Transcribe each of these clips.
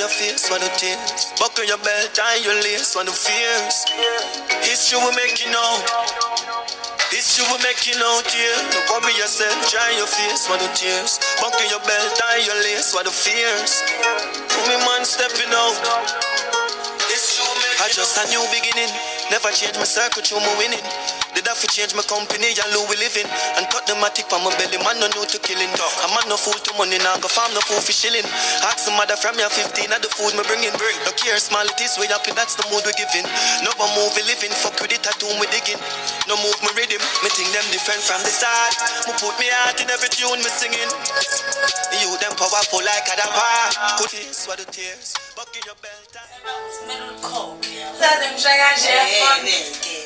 your face for the tears. Buckle your belt, tie your lace for the fears. History will make you know. History will make you know, dear. Don't worry yourself, dry your face for the tears. Buckle your belt, tie your lace for the fears. Me man stepping out. I just a new beginning. Never change my circle, through my winning. Did I change my company and Lou we living? And cut the matic on my belly, man no new to killing. A man no fool to money, now go farm no fool for shilling. Ask some mother from your 15 at the food me bringing. No care small it is, we happy, that's the mood we giving. No one move we living, fuck with the tattoo we digging. No move me rhythm, me think them different from the start. Me put me heart in every tune me singing. You them powerful like a dapper. Good tears for the tears, buckle your belt. Zaze mshaya nje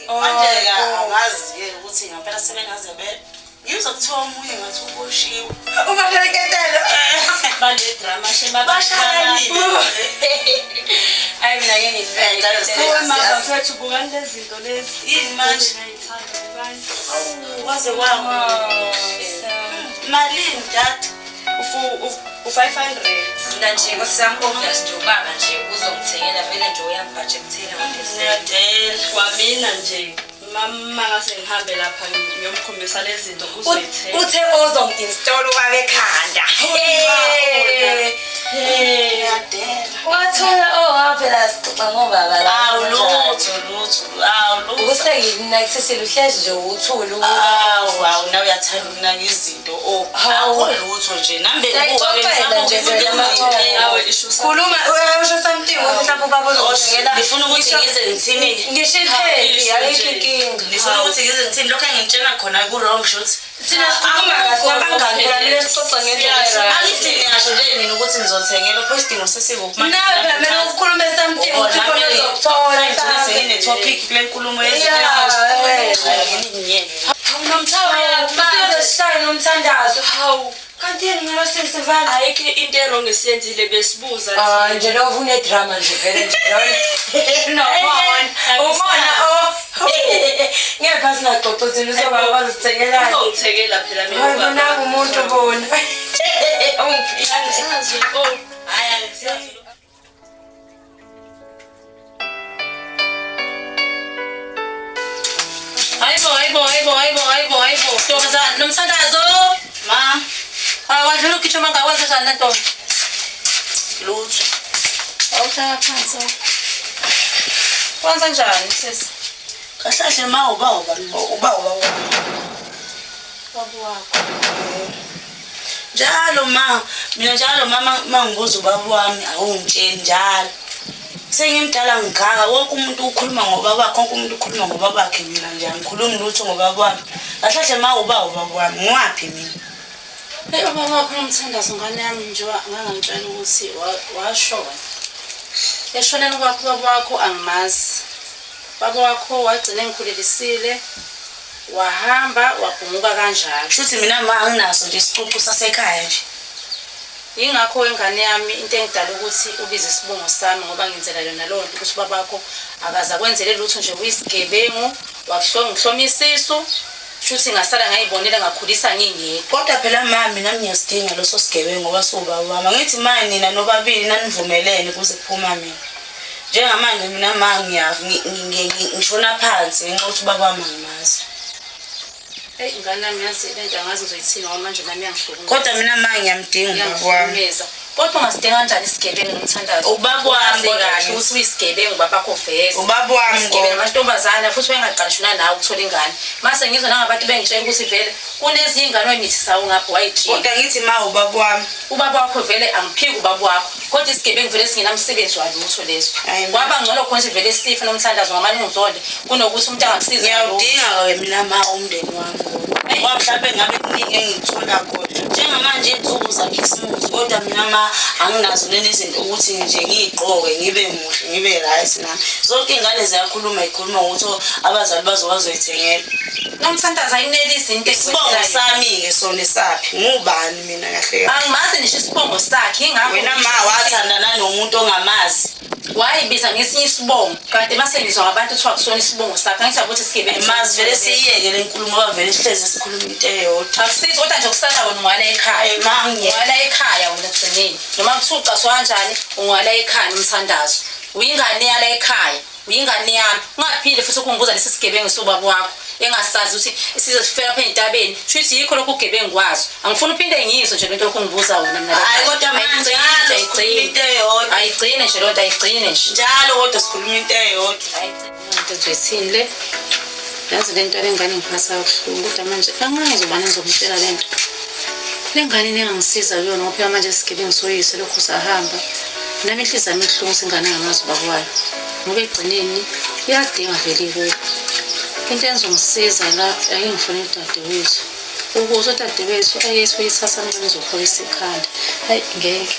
manje angazi ukuthi ngempela sebengaze be ngizokuthiwa umunye ngathi uboshiwe uma leketelo bale drama shema bashayani ayi mina yini so mama mfethu bukani lezi zinto lezi yini manje waze wami malini dad u500 mina nje ngosambona nje ubaba nje uzongithengela vele nje uyangibudgetela ngiyadela kwamina nje mama ngase ngihambe lapha ngiyomkhombisa lezi zinto uzoyithenga uthe ozonginstall wabe ekhanda ngiyadela wathola waphela sixoxa ngobaba la lutho ukusengina kusesele uhlezi nje uthula nawe uyathanda ukunaka izinto akho lutho nje nambe khuluma usho something mhlawumbe ubaba uzongithengela ngifuna ukuthi ngize ngithini ngishitheli ayikho inkinga ngifuna ukuthi ngize ngithini lokho engitshela khona ku wrong shot thina sikhuluma ngabangani phela sixoxa ngendlela angithi ngisho nje mina ukuthi ngizothengela posting usesibo nawe phela mina ukukhuluma something ukuthi khona uzokuthola ngise ne topic le nkulumo nomthawo manje nomthandazo hawu kanti yena ngiyosisivana ayike into errong esenzile besibuza nje lo uvune drama nje vele nje no umona ngeke sinaxoxozela uzobaba uzithengela uzongithekela phela mina hayi mina umuntu bona angisazi hayi angisazi hayibo ntombazana nomthandazo ma wadlula ukitho manga wenza njani lentombi lutho awuhlala phansi wenza njani sisi kahlahle ma uba babo wakho njalo ma mina njalo mama mangibuza ubaba wami awungitsheni njalo sengimdala ngigaka wonke umuntu ukhuluma ngobaba wakhe wonke umuntu ukhuluma ngobaba wakhe mina nje angikhulumi lutho ngobaba wami kahlahle ma uba ubaba wami ngwaphi mina ubaba wakho nomthandazo ngane yami nje ngangangitshela ukuthi washona eshoneni kwakho baba wakho angimazi baba wakho wagcina engikhulelisile wahamba wabhumuka kanjalo shuthi mina ma anginaso nje isicucu sasekhaya nje ingakho wengane yami into engidala ukuthi ubize isibongo sami ngoba ngenzela yona lo nto ukuthi baba wakho akaza kwenzele lutho nje uyisigebengu wakuhlongihloma isisu shuthi ngasala ngayibonela ngakhulisa ngingekho kodwa phela mami nami ngiyasidinga loso sigebengu ngoba sobaba wami ngithi manje nina nobabili nanivumelene kuze kuphuma mina njengamanje mina ma ngishona phansi ngenxa ukuthi baba wami angimazi ingane yami yazi lento angazi ngizoyithina ngoba manje nami yangihlukumeza kodwa mina ma ngiyamdinga ubaba wami kodwa ungasidinga kanjani isigebengu nomthandazo ubaba wami kahle ukuthi uyisigebengu baba kho vese ubaba wami isigebengu amantombazana futhi wengaqalishuna nawe ukuthola ingane mase ngizwe nangabantu bengitshela ukuthi vele kunezinye ingane oyimithisa ungaphi wayitshila kodwa ngithi ma ubaba wami ubaba wakho vele angiphiki ubaba wakho kodwa isigebengu vele singenamsebenzi walutho leso kwaba ngcono khona vele sifa nomthandazo ngamanye ngizonde kunokuthi umuntu angakusiza ngiyawudinga ke mina ma umndeni wami ngoba mhlawumbe ngabe kuningi engithola khona njengamanje insuku zakhisimusi kodwa mina ma anginazo lezi zinto ukuthi nje ngigqoke ngibe muhle ngibe right nami zonke ingane ziyakhuluma ikhuluma ukuthi abazali bazoyithengela nomthandazo ayinelisi into esibongo sami ke sona esaphi ngubani mina kahle angimazi nisho isibongo sakhe ingakho wena ma wathandana nomuntu ongamazi wayibiza ngesinye isibongo kanti basebenziswa ngabantu kuthiwa kusona isibongo sakhe ngithi ukuthi sikebe mazi vele siyeke le nkulumo bavele sihleze sikhuluma into eyodwa akusithi kodwa nje kusala wona ngwala ekhaya wala ekhaya wona kugcineni noma kuthiwa ucaswa kanjani ungala ekhaya nomthandazo uyingane yala ekhaya uyingane yami ungaphinde futhi ukungibuza lesi sigebengu sobaba wakho engasazi ukuthi sizofika lapha entabeni shuthi yikho lokho ugebengu kwazo angifuni uphinde ngiyizwe nje lento lokungibuza wona mina hayi kodwa manje sikhuluma into eyodwa ayigcine nje lonto ayigcine nje njalo kodwa sikhuluma into eyodwa into nje ethini le yazi lento lengane ngiphatha kabuhlungu kodwa manje angazi ubani ngizomtshela lento lengane ningangisiza kuyona ngoba phela manje sigebengu soyise lokho usahamba nami inhliziyo yami ihlungu singane ngamazi bakwayo ngoba egcineni iyadinga vele kuyo into enzongisiza la ayingifuna udadewethu ukuze udadewethu ayethu uyithatha manje ngizopholisa ikhanda hayi ngeke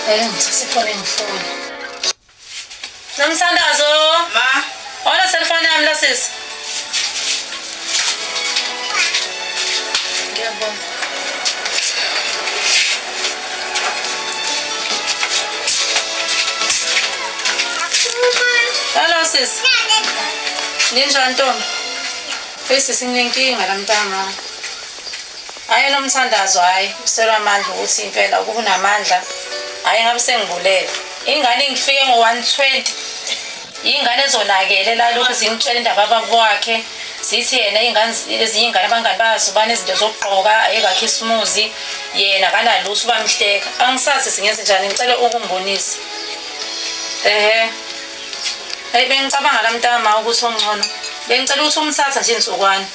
ngithatha ifoni ngifone Nomthandazo ma ona cellphone yami la sisi ngiyabonga Hello sis. Ninjani Ntombi? Bese sinenkinga la mntama. Hayi nomthandazo hayi, usela amandla ukuthi impela kube unamandla. Hayi ngabe sengibulele. Ingane ngifike ngo120. Ingane ezonakele la lokho zimtshela indaba abakwakhe. Sithi yena ingane ezinye ingane abangani bazo bane izinto zokugqoka ayekakhe isimuzi yena kanalutho bamhleka. Angisazi singenze njani ngicela ukumbonisa. Hey bengicabanga la mntama ukuthi ongcono bengicela ukuthi umthatha nje insukwana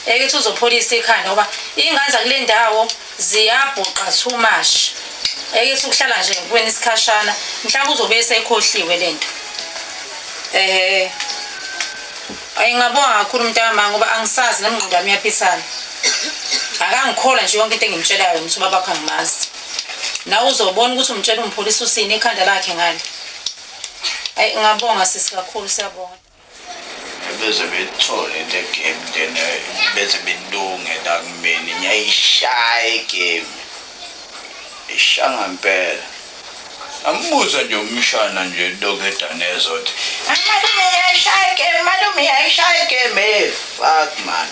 ekithi uzopholisa ikhanda ngoba ingane zakule ndawo ziyabhuqa too much ekithi ukuhlala nje kuwena isikhashana mhlawumbe uzobe esekhohliwe lento ayingabonga kakhulu mntama ngoba angisazi nomngqondo wami yaphisana akangikhola nje yonke into engimtshelayo ukuthi babakho angimazi nawe uzobona ukuthi umtshela umpholisa usini ikhanda lakhe ngale Ay ngabonga sisi kakhulu siyabonga. Bese bethole le game then bese belunge la kumini ngiyayishaya igame. Ishanga impela. Ambuza nje umshana nje lokedane zothi. Malume yayishaya igame. Fuck man.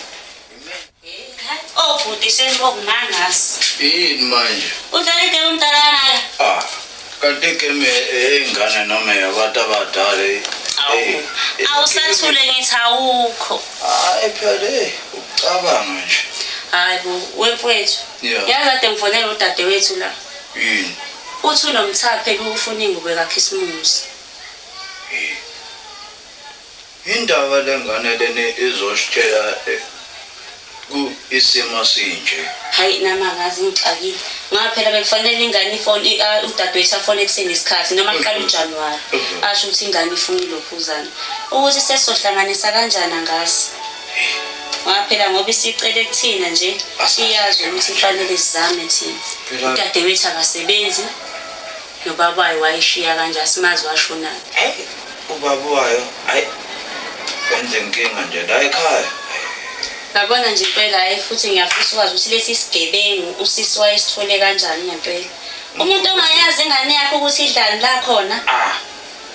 Oh bhuti senibongumangasi Yini manje? udlale game umntalana Kanti game engane noma yabantu abadala awusathule ngithi awukho phela ucabanga nje hayi wemfowethu yazi kade ngifonela udadewethu la yini uthi unomthaphe ufuna ingubo kaKhisimusi indaba lengane lene izositshela ku isimo sinje hayi namakazi ngixakile ngaphela bekufanele ingane ifoni udadewethu afone ekuseni isikhathi noma kuqala uJanuary asho ukuthi ingane ifuna ilophuzana ukuthi sesohlanganisa kanjani ngasi ngaphela ngoba isicele kuthina nje siyazi ukuthi ifanele sizame thina udadewethu akasebenzi nobabayi wayishiya kanje asimazi washona ubaba wayo hayi benze inkinga nje la ekhaya ngabona nje impela hayi futhi ngiyafisa ukwazi ukuthi lesi sigebengu usisi wayesithole kanjani ngempela umuntu ongayazi ingane yakhe ukuthi idlani la khona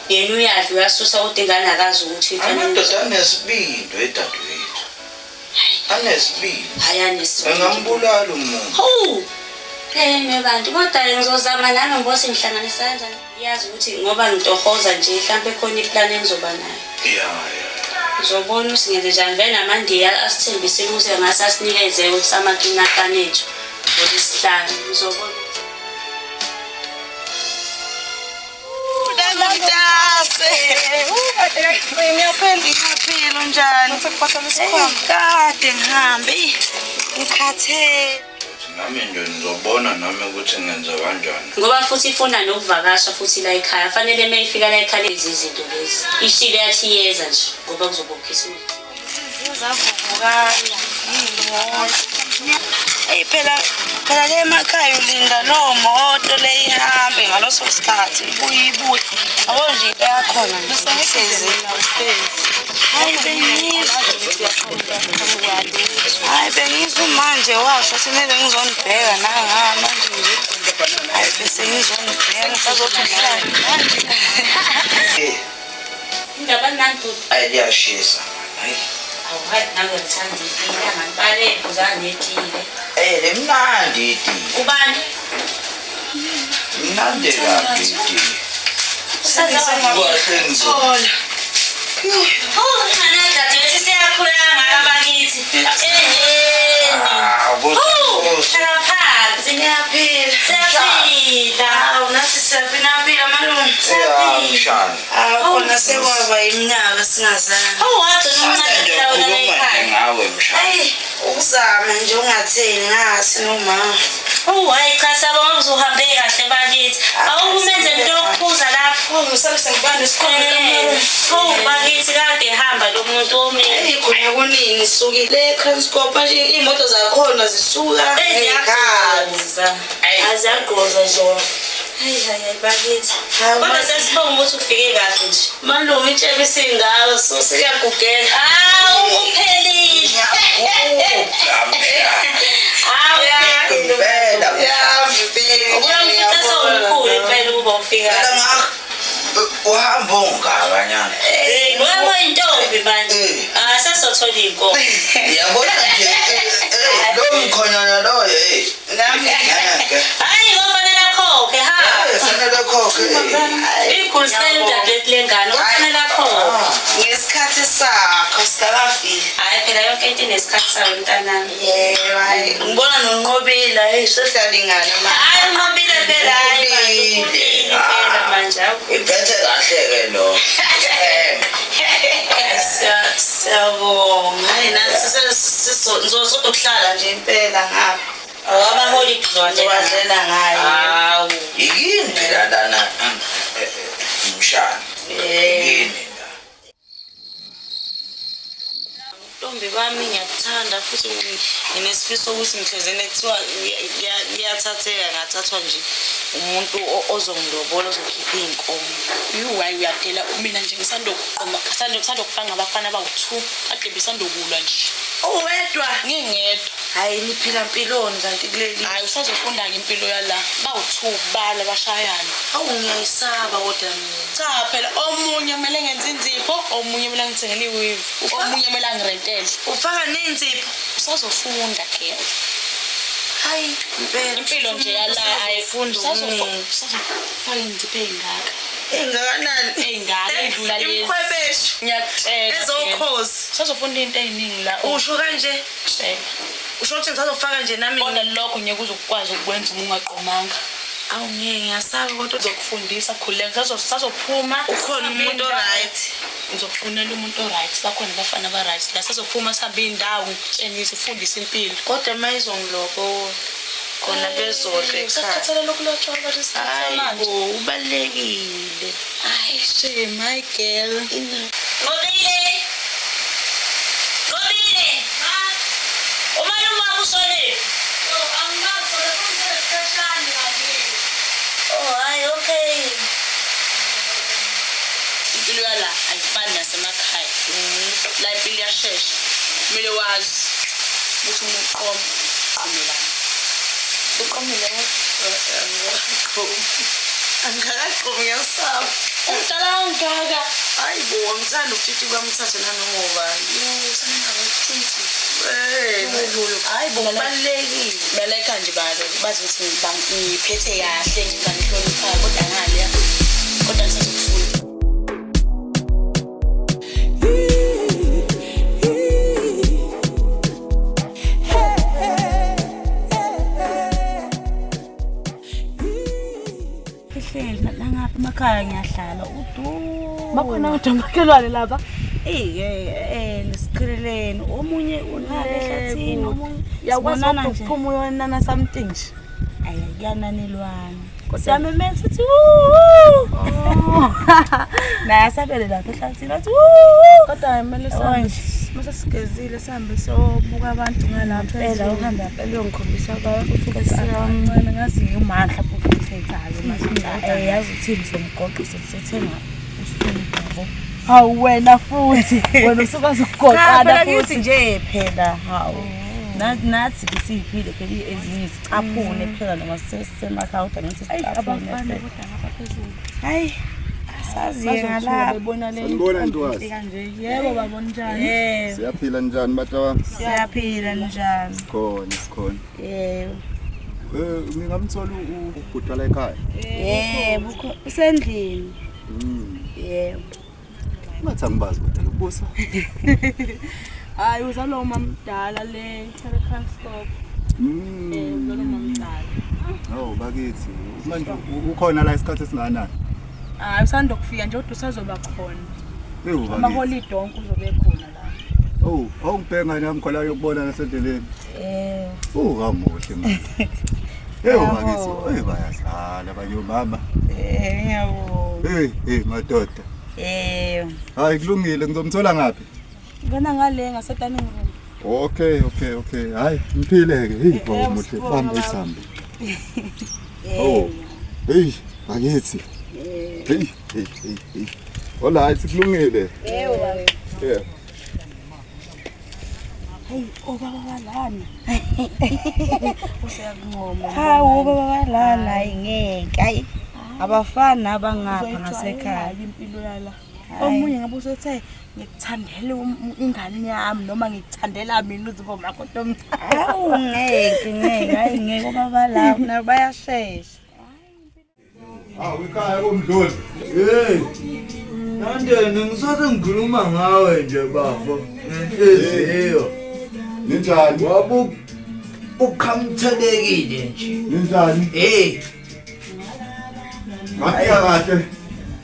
yena uyadla uyasusa ukuthi ingane akazi ukuthi ifanele amadoda anesibindi wedadewethu anesibindi hayi anesibindi engambulala umuntu bantu kodwa ngizozama nami ngibose ngihlanganisa kanjani yazi ukuthi ngoba ngitohoza nje mhlawumbe khona iplan engizoba nayo uzobona usingenze njani vele namandiya asithembisile ukuthi ngase asinikeze ukuthi amakinakane ethu ngolesihlanu uzobona ngiyaphila njani kade ngihambe ngikhathele nami nje ngizobona nami ukuthi ngenza kanjani ngoba futhi ifuna nokuvakasha futhi la ekhaya fanele mayifika la ekhaya lezi zinto lezi ishile yathi yeza nje ngoba kuzobokhisiwe zavukana hey phela le emakhaya ulinda lo moto le ihambe ngaloso sikhathi ibuye yabo nje into yakhona ngisengizela hayi bengizwe manje washo simele ngizonibheka nanga manje nje hayi bese ngizonibheka ngisazothi indaba nantu ayiyashisa hayi awuhayi nawe ngithanda iphila ngempale uzane ethile lemnandi ubani Mnandi kabi. Thola. Oh, ngane dadewethu siyakhula ngaka bakithi. Phansi niyaphila. Siyaphila. Nathi siyaphila malungu. Mshana. Khona sekwaba iminyaka singazana. Wagcina umncane la ekhaya. Ngawe mshana. Ukuzama nje ungatheni ngasi nomama. Hayi cha sabo uzohambe kahle bakithi. Awukumenze into yokuphuza lapho. Ngisamse ngibane isikhona Bakithi kade ehamba lo muntu omile. khona kunini sukile eCranscorp nje imoto zakhona zisuka Eziyagqoza. Aziyagqoza zona. Hayi bakithi. Kodwa sesibonga ukuthi ufike kahle nje. Malungu itshebe singayo so siyagugela. Uphelile. Uyamfitha sawumkhulu impela ukuba ufika. Uhamba ongakanyana. Webo intombi manje. Sesothola inkomo. Yabona nje lo mkhonyana lo Hayi ngofanele khokhe ha. Fanele khokhe. Ikhulu sendade lengane ngofanele khokhe. Ngesikhathi sakho sikakafiki. Hayi phela yonke into inesikhathi sayo mntanami. Yebo hayi ngibona noNqobila sehlalingana manje. Hayi Nqobile phela hayi phela manje. Iphethe kahle ke lo. Siyabonga. Hayi nathi sizokuhlala nje impela ngapha. Awabaholi Wadlela ngayo. Hawu. Yini phela lana mshana. Yini la. Ntombi bami ngiyakuthanda futhi nginesifiso ukuthi ngihlezene kuthiwa ngiyathatheka ngathathwa nje umuntu ozongilobola ozokhipha inkomo. Hayi uyaphela mina nje ngisandokufanga ngabafana abawu2 kade besandokulwa nje. Uwedwa Ngingedwa. hayi niphila impiloni kanti kuleli. Hayi usazofunda ngempilo yala. Bawu2 bala bashayana. Awu ngiyayisaba kodwa mina. Cha phela omunye kumele ngenze inzipho, omunye kumele ngithengele iweave, omunye kumele angirentele. Ufaka nenzipho. Usazofunda ke. Hayi impela Impilo nje yala ayifunda ukuningi. usazofaka inzipho ezingaka. Engakanani Ey'ngaka edlula lezi. Imkhwebesho. Ngiyakutshela. Ezokhozi. Usazofunda into eziningi la. Usho kanje. Tshela. Usho ukuthi ngizofaka nje nami. Kodwa lokho ngeke uzokwazi ukwenza uma ungaqomanga. Awu ngeke ngiyasaba kodwa Uzokufundisa khuleka sazophuma ukhona umuntu right. Ngizokufunela umuntu oright bakhona abafana aba right la sazophuma sihambe indawo ngitshenise ufundise impilo Kodwa mayizongilobola. Khona bezodle ekhaya. sakhathalela lokulotshwa bathi Hayi ubalekile. Ay shame my girl. Nqobile. Nqobile. Umalume wakho ushonile. Oh hayi okay. Impilo yala ayifani nasemakhaya. La impilo iyashesha. Kumele wazi ukuthi umuntu qomelana. Uqomile Angakaqomi ngiyasaba. umdala kangaka. Hayi bo ngithanda ukuthithi kwamthatha nanoma Usanengaba 20. hayi bo kubalekile. Baleka nje bazi ukuthi ngiphethe kahle nginganihloniphayo kodwa ngale kodwa ngisazokufunda. Langapha emakhaya ngiyahlala Bakhona uDomakhelwane lapha. Nesiqheleleni omunye unale ehlathini omunye Yakwazi sibonana nje. ukuphuma uyonana something nje. Kuyananelwana Kodwa- siyamemeza sithi naye asabele lapha ehlathini athi Kodwa kumele mase sigezile sihambe sobuka abantu ngalapha phela uhamba phela uyongikhombisa ukuthi Mncane ngazi ngimandla phokuthethayo mase yazi uthini somgoqo sethenga usuku Hawu wena futhi wena usuka zokugoqana phela kithi futhi. nje phela hawu nathi bisiphile phela ezinye isicaphune phela noma sisemakhaya kodwa ngithi sicaphune hayi asazi ngala Bebona le Sanibona Ntwasi. kanje. Yebo babona njani? Siyaphila njani batawa? siyaphila njani Sikhona. yebo Ngingamthola ubhuti la ekhaya. Yebo, usendlini. Yebo. Ngathi angibazi kodwa ubusa. Hayi uzalo mamdala le Transport. Uzalo mamdala. Oh bakithi. Manje ukhona la isikhathi esinganani? Hayi usanda kufika nje kodwa usazoba khona. Amaholiday onke uzobe khona la. Oh, awungibhenga nami khona yokubona nasendleleni. Kamuhle manje. Bakithi, bayazala abanye omama. Ngiyabonga. Madoda. Hayi kulungile ngizomthola ngaphi? Ngena ngale ngasetanning room. Okay. Hayi, ngiphileke. Muhle bambe isambi. Bakithi. Hola, kulungile. Yeah. Hey, baba lana. Useyakunqoma. Hawu baba lana ingeke. Hayi. Abafana abangapha ngasekhaya impilo yala. Omunye ngabe usethe ngikuthandele ingane yami noma ngikuthandela mina uzipho makhoto umthanda. Hawu ngeke. Hayi ngeke baba lana bayashesha. Ekhaya komdloli. Nandeni ngisathi ngikhuluma ngawe nje bafo. Ngenhliziyo. Ninjani? Wabu ukhamthelekile nje. Ninjani? Ngafika kahle.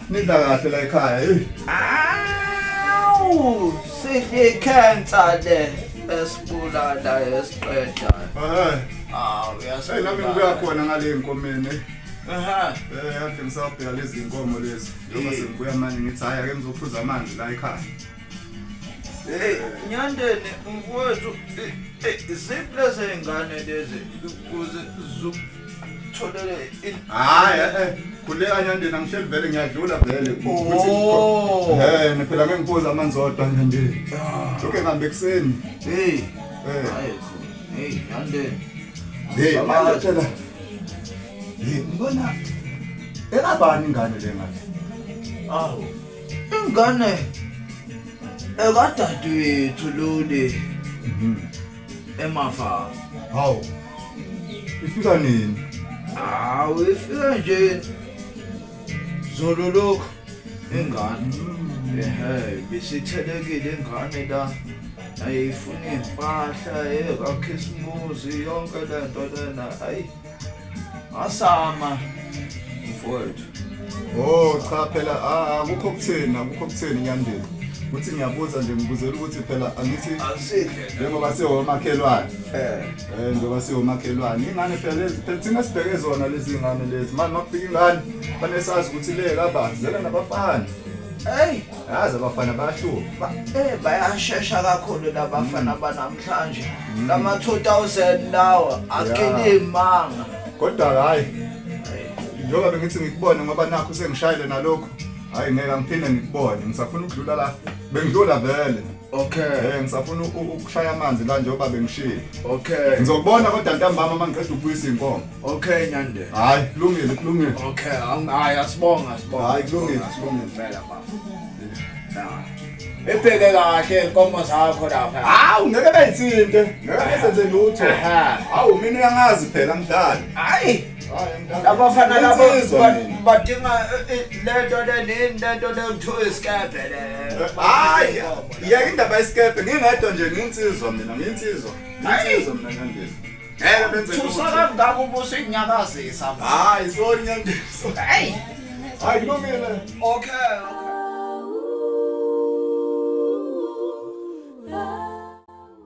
Nidla kahle la ekhaya. Awu, sihle cancer le esibulala esiqeda. Uyasay nami ngibuya khona ngale inkomeni. Yakhe ngisabheka lezi inkomo lezi. Njengoba sengibuya manje ngithi hayi ake ngizophuza amanzi la ekhaya. Nyandeni mfowethu isimple sengane lezi ukuze zitholele khuleka Nyandeni angisheli vele ngiyadlula vele ukuthi phela ngeke ngiphuza amanzi odwa Nyandeni. Lokho ngihambe ekseni. Nyandeni. Manje phela ngibona ekabani ingane le ngathi. Ingane ekadadewethu lole emafa. Hawu. Ifika nini? Ifika nje zololoko ingane. Besithelekile ingane la. Ayifuna impahla kaKhisimusi yonke lento lena. Asama mfowethu. Cha phela akukho kutheni Nyandeni. Uthi ngiyabuza nje ngibuzela ukuthi phela angithi asidle njengoba siwomakhelwane. Njengoba siwomakhelwane. Ingane phela lezi phela thina sibheke zona lezi ingane lezi. Manje makufika ingane fanele sazi ukuthi le kabazela nabafana. Yazi abafana bayahluka. Bayashesha kakhulu labafana banamhlanje. Lama 2000 lawa akele imanga. Kodwa hayi. Njengoba bengithi ngikubone ngoba nakho sengishayile nalokho. Hayi ngeke ngiphinde ngikubone. Ngisafuna ukudlula la. Bengidlula vele. Ngisafuna ukushaya amanzi la njengoba bengishiye. Ngizokubona kodwa ntambama mangiqeda ukubuyisa inkomo. Nyande. Hayi kulungile. Hayi asibonga. Hayi kulungile. Vela bafo. Ebheke kahle inkomo zakho lapha. Ngeke bayithinte. Ngeke senze lutho. Mina uyangazi phela mdala. Abafana labo badinga lento le kuthiwa isikebhe le. Yeke indaba yesikebhe ngingedwa nje nginsizwa mina Nginsizwa Nyandeni. Ngeke benze lutho. Usaka ngako ubuso inyakazisa. Sorry Nyandeni. Hayi kulungile.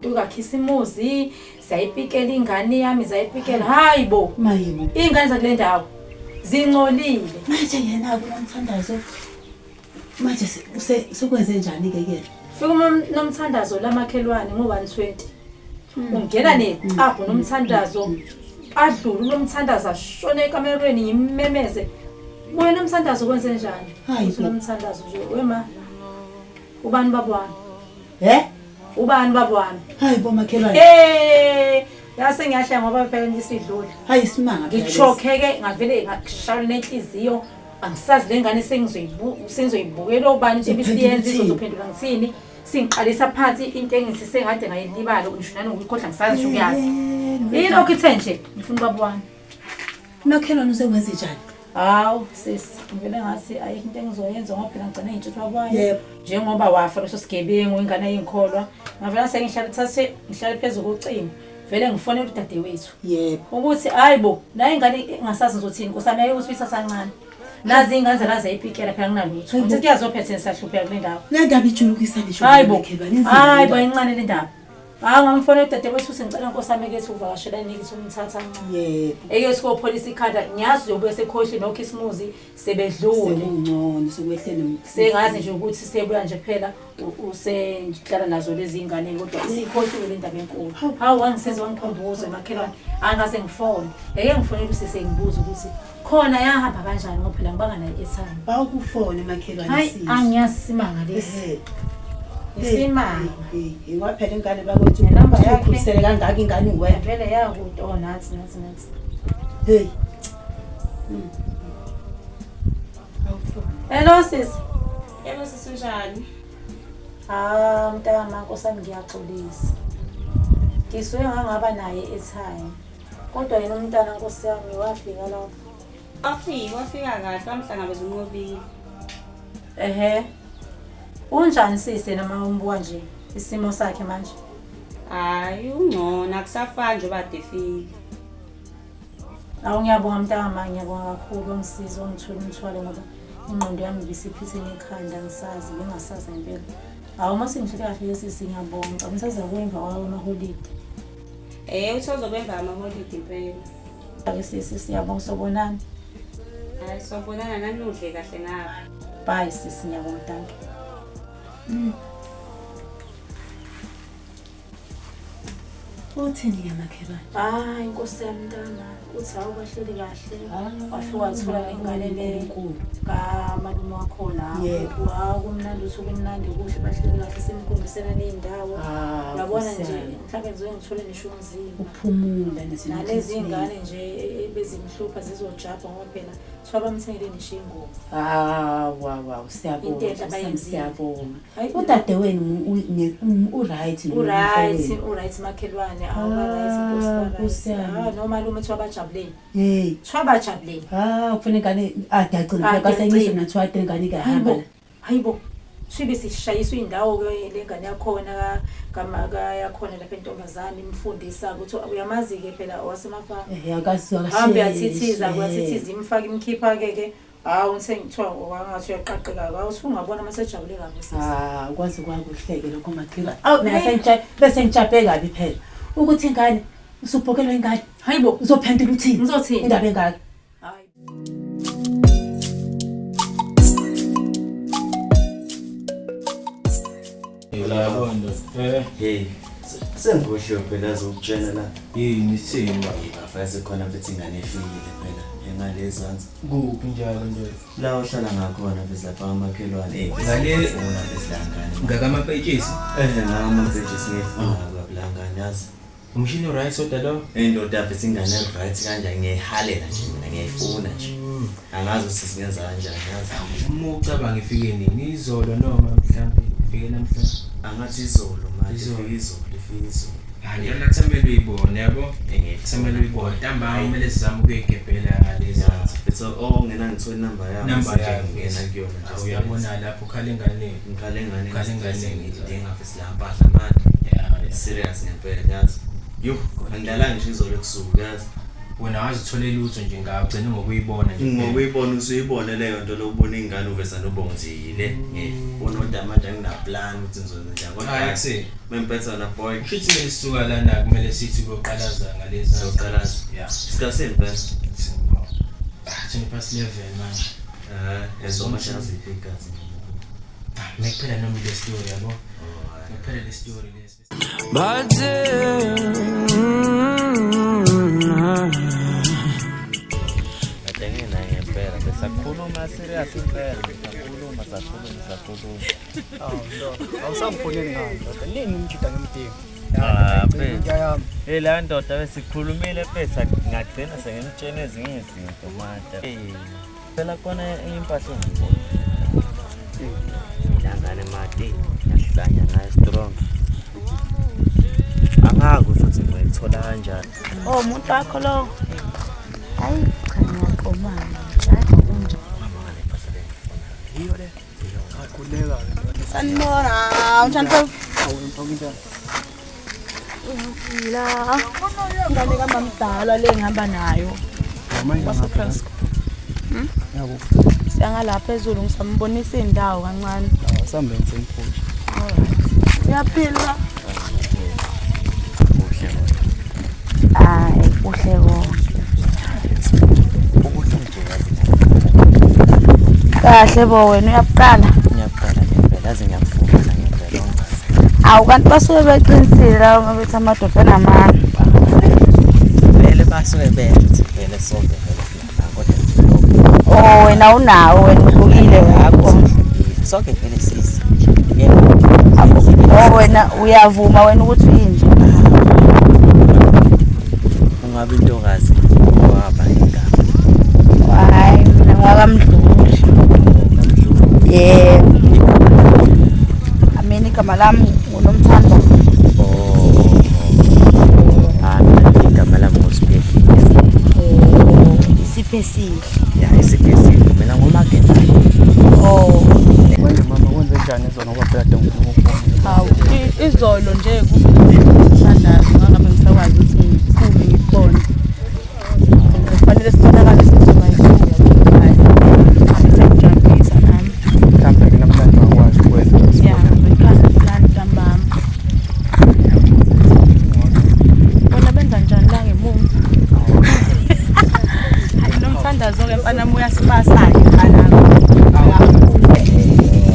Ukakhisimusi sayipikela ingane yami zayipikela hayibo ingane zakule ndawo zingcolile manje yena kunomthandazo manje sekwenze njani ke fika nomthandazo lamakhelwane ngo120 ungena necapho nomthandazo adlula nomthandazo ashone ekamerweni ngimemeze wena nomthandazo kwenze njani nomthandazo nje wema ubani babwami ubani babwami hayibo makhelwane yase ngiyahla ngoba phela ngisidlula hayi simanga phela ngichokheke ngavele ngashaya nenhliziyo angisazi lengane sengizoyibukela obani nje bisiyenza izophendula ngisini singiqalisa phansi into engisise ngade ngayilibala ngisho nanokukhohlwa ngisazi ukuyazi yini okuthe nje ngifuna babwami Makhelwane usewenze njani? Hawu sisi ngivele ngathi ayikho into engizoyenza ngoba phela ngigcina ngintshitshwa kwayo. Yebo. Njengoba wafa leso sigebengu ingane eyinkolwa. Ngavela ngihlale phezulu kocingo. Vele ngifonela udadewethu. Yebo. Ukuthi hayibo la ingane engasazi ngizothini nkosami ayike ukuthi isasancane. Nazi ingane zalaza ipikela phela nginalutho. Ukuthi kuyazophethe nisahlupheka kule ndawo. Le ndaba ijulukisa lisho makhelwane. Hayibo incane le ndaba. Ngamfonela udadewethu ukuthi ngicela nkosami ekethi uvakashela nikithi umthatha kancane. Yebo. Ekethi kopholisa ikhanda ngiyazi uyobuya sekhohle nokhisimuzi sebedlule. Sekungcono sekwehlele. Sengazi nje ukuthi sebuya nje phela usenhlala nazo lezi ingane kodwa isikhohlile le ndaba enkulu. Hawu wangisiza wangikhumbuza makhelwane angaze ngifone. Eke ngifonela usise ngibuza ukuthi khona yahamba kanjani ngoba phela ngibanga naye eThana. Awukufone makhelwane Hayi sisi. angiyazi simanga lesi. Isimanga. Waphela ingane bakwethu Namba yakhe ukhulisele kangaka ingane uwena. vele yakude nathi. Hey. Hello sis. Yebo sisinjani? Mntana nkosami ngiyaxolisa. Ngisuke ngangaba naye eThana. Kodwa yena umntana nkosi yami wafika lapho. Wafika kahle wamhlangabeza unqobile. Unjani sisi noma umbuka nje isimo sakhe manje? Hayi ungcono akusafani nje bade efika. Awu ngiyabonga mntana ngiyabonga kakhulu ongisiza ongithula umthwalo ngoba ingqondo yami ibisiphithe nekhanda ngisazi ngingasazi ngempela. Awu mase ngihlile kahle sisi ngiyabonga. Ngisaza kwemva kwawo amaholide. Uthi uzobemva amaholide impela. Ake sisi siyabonga sobonana. Hayi sobonana nami udle kahle ngapha. Bye sisi ngiyabonga thank you. Uthini ke makhelwane? Hayi inkosi yami mntana uthi hawu bahleli kahle. Wafika wathola ingane lenkulu kamalume wakho la. Yebo. Hawu kumnandi usuku kumnandi kuhle bahleli kahle simkhombisana nezindawo. Yabona nje mhlawumbe ngizoke ngithole nisho umzimba. Uphumula nalezi ingane nje bezimhlupha zizojabha ngoba phela swabamthengele nisho ingubo. Wow siyabonga. Siyabonga. Udadewenu u-right u-right makhelwane awaba-right Nkosi nomalume twabajabuleni. Hey. Twabajabuleni. Ufuna ingane adacile kasenyise nathwade ingane ikahamba. Hayibo. Sibe sishayiswa indawo le ngane yakhona yakhona lapha entombazane imfundisa ukuthi uyamazi ke phela wasemafana. Akaziwa kahle. Hambe yathithiza kwathithiza imfaka imkhipha ke hawu sengithiwa wangathi uyaqaqeka awuthi ungabona masejabule kabi sisi. Kwazi kwakuhleke lokho makhelwane. Mina bese ngijabe kabi phela. Ukuthi ingane usubhokelwa ingane. Hayibo uzophendula uthini? Ngizothini? Indaba engaka? Hayi. Yabona. Hey. Sengikhohle phela azokutshela la. Yini sima? Bafase khona mfethu ingane efikile phela engalezansi. Kuphi njalo nje? La ohlala ngakhona bese lapha amakhelwane ngale una besilangane. Ngakamapetshisi? Ngakamapetshisi ngefuna kablangane yazi. Umshini right soda lo? Indoda bese ingane right kanje ngiyihalela nje mina ngiyifuna nje. Angazi ukuthi singenza kanjani yazi. Uma ucabanga ifike nini izolo noma mhlambe ifike namhlanje? Angathi izolo manje ifike izolo. Hayi yona kusamele uyibone yabo. Kusamele uyibone. Ntambama kumele sizame ukuyigebhela ngalezi zansi. Bese ngena ngithola inamba yami. Namba yakho ngena kuyona nje. Uyabona lapho ukhala engane. Ngikhala engane. Ngidinga bese la mpahla manje. Yeah, serious ngempela yazi. Yo, ngidlala ngisho izolo ebusuku yazi. Wena wazitholela lutho nje ngagcina ngokuyibona nje. Ngokuyibona usuyibone leyo nto lokubona ingane uveza nobongizile. Ngifuna kodwa manje ngina plan ukuthi ngizowenza njani kodwa hayi mempetha na boy. Shithi lesisuka lana kumele sithi koqalaza ngalezi zoqalaza. Yeah. Isikhathi best. Thina past 11 manje. Ezomashazi ipikazi. Ngikuphela noma le story yabo. Ngikuphela le story lesi. Sakhuluma serious impela sakhuluma. Awusamfoneli ngandoda nini umkhida ngemdingo. La ndoda besikhulumile phetha ngagcina sengimtshela ezinye izinto manje. Phela khona impahla engibona. Ilangane mati yahlanya ngayo strong. Angaku futhi ngiyithola kanjani. Umuntu wakho lo. Hayi cha. Sanibona, unjani mfowethu? La. Ngane kamamdala le ngihamba nayo. Basepress. Yabo. Siyangala phezulu ngisambonisa indawo kancane. Sambeni semphusha. Uyaphila? Kuhle. Hayi, kuhle Ukuthi nje yazi. kahle bo wena uyaqala. Ngiyaqala ngempela yazi ngiyafuna ngempela ongazi. Awu kanti basuke beqinisile lawo mabethi amadoda namanga. Vele basuke benze vele sonke vele kodwa Oh wena unawo wena uhlukile yakho. sonke vele sisi. Oh wena uyavuma wena ukuthi uyinje. Ungabe intokazi waba igama. Hayi mina ngakamdluli. Yebo. Amini igama lami unomthanda. Igama lami ngosipheli. Isiphesihle. Ya isiphesihle mina ngomagenda. Oh. Manje mama kwenze njani izona ngoba phela ngifuna ukubona. Hawu izolo nje kuthandaza ngabe ngisakwazi ukuthi ngiphume ngibone. Kufanele sibonakale sizoba yisuka hayi. Ngisajabulisa nami. Mhlambe ke namhlanje ngakwazi ukwenza. Ya, ngikhala plan ntambama. Bona benza njani la ngemuva? Hayi nomthandazo ke mfana moya sibasake mfana.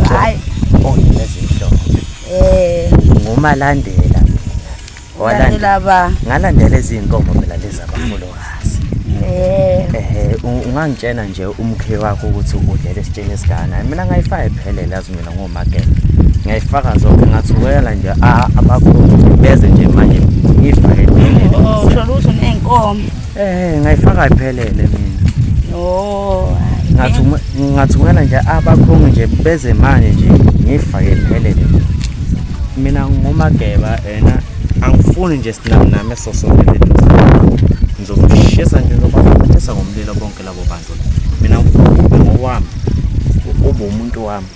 Hayi. Onginezinto. Ngumalandela. Walandela ba? Ngalandela izinkomo phela lezi abafolowazi. Ungangitshena nje umkhe wakho ukuthi udlela esitsheni esigana. Mina ngayifaka iphelele yazi mina ngomakela. Ngiyayifaka zonke ngathukela nje abakhulu beze nje manje ngifake iphelele. Oh, usho lutho nenkomo. Ngayifaka iphelele mina. Oh, ngathungela nje abakhulu nje beze manje nje ngifake iphelele. Mina ngomageba angifuni nje sinamnami esosonke ngizomshisa nje ngoba ngomlilo bonke labo bantu. Mina ngifuna ngowami ube umuntu wami.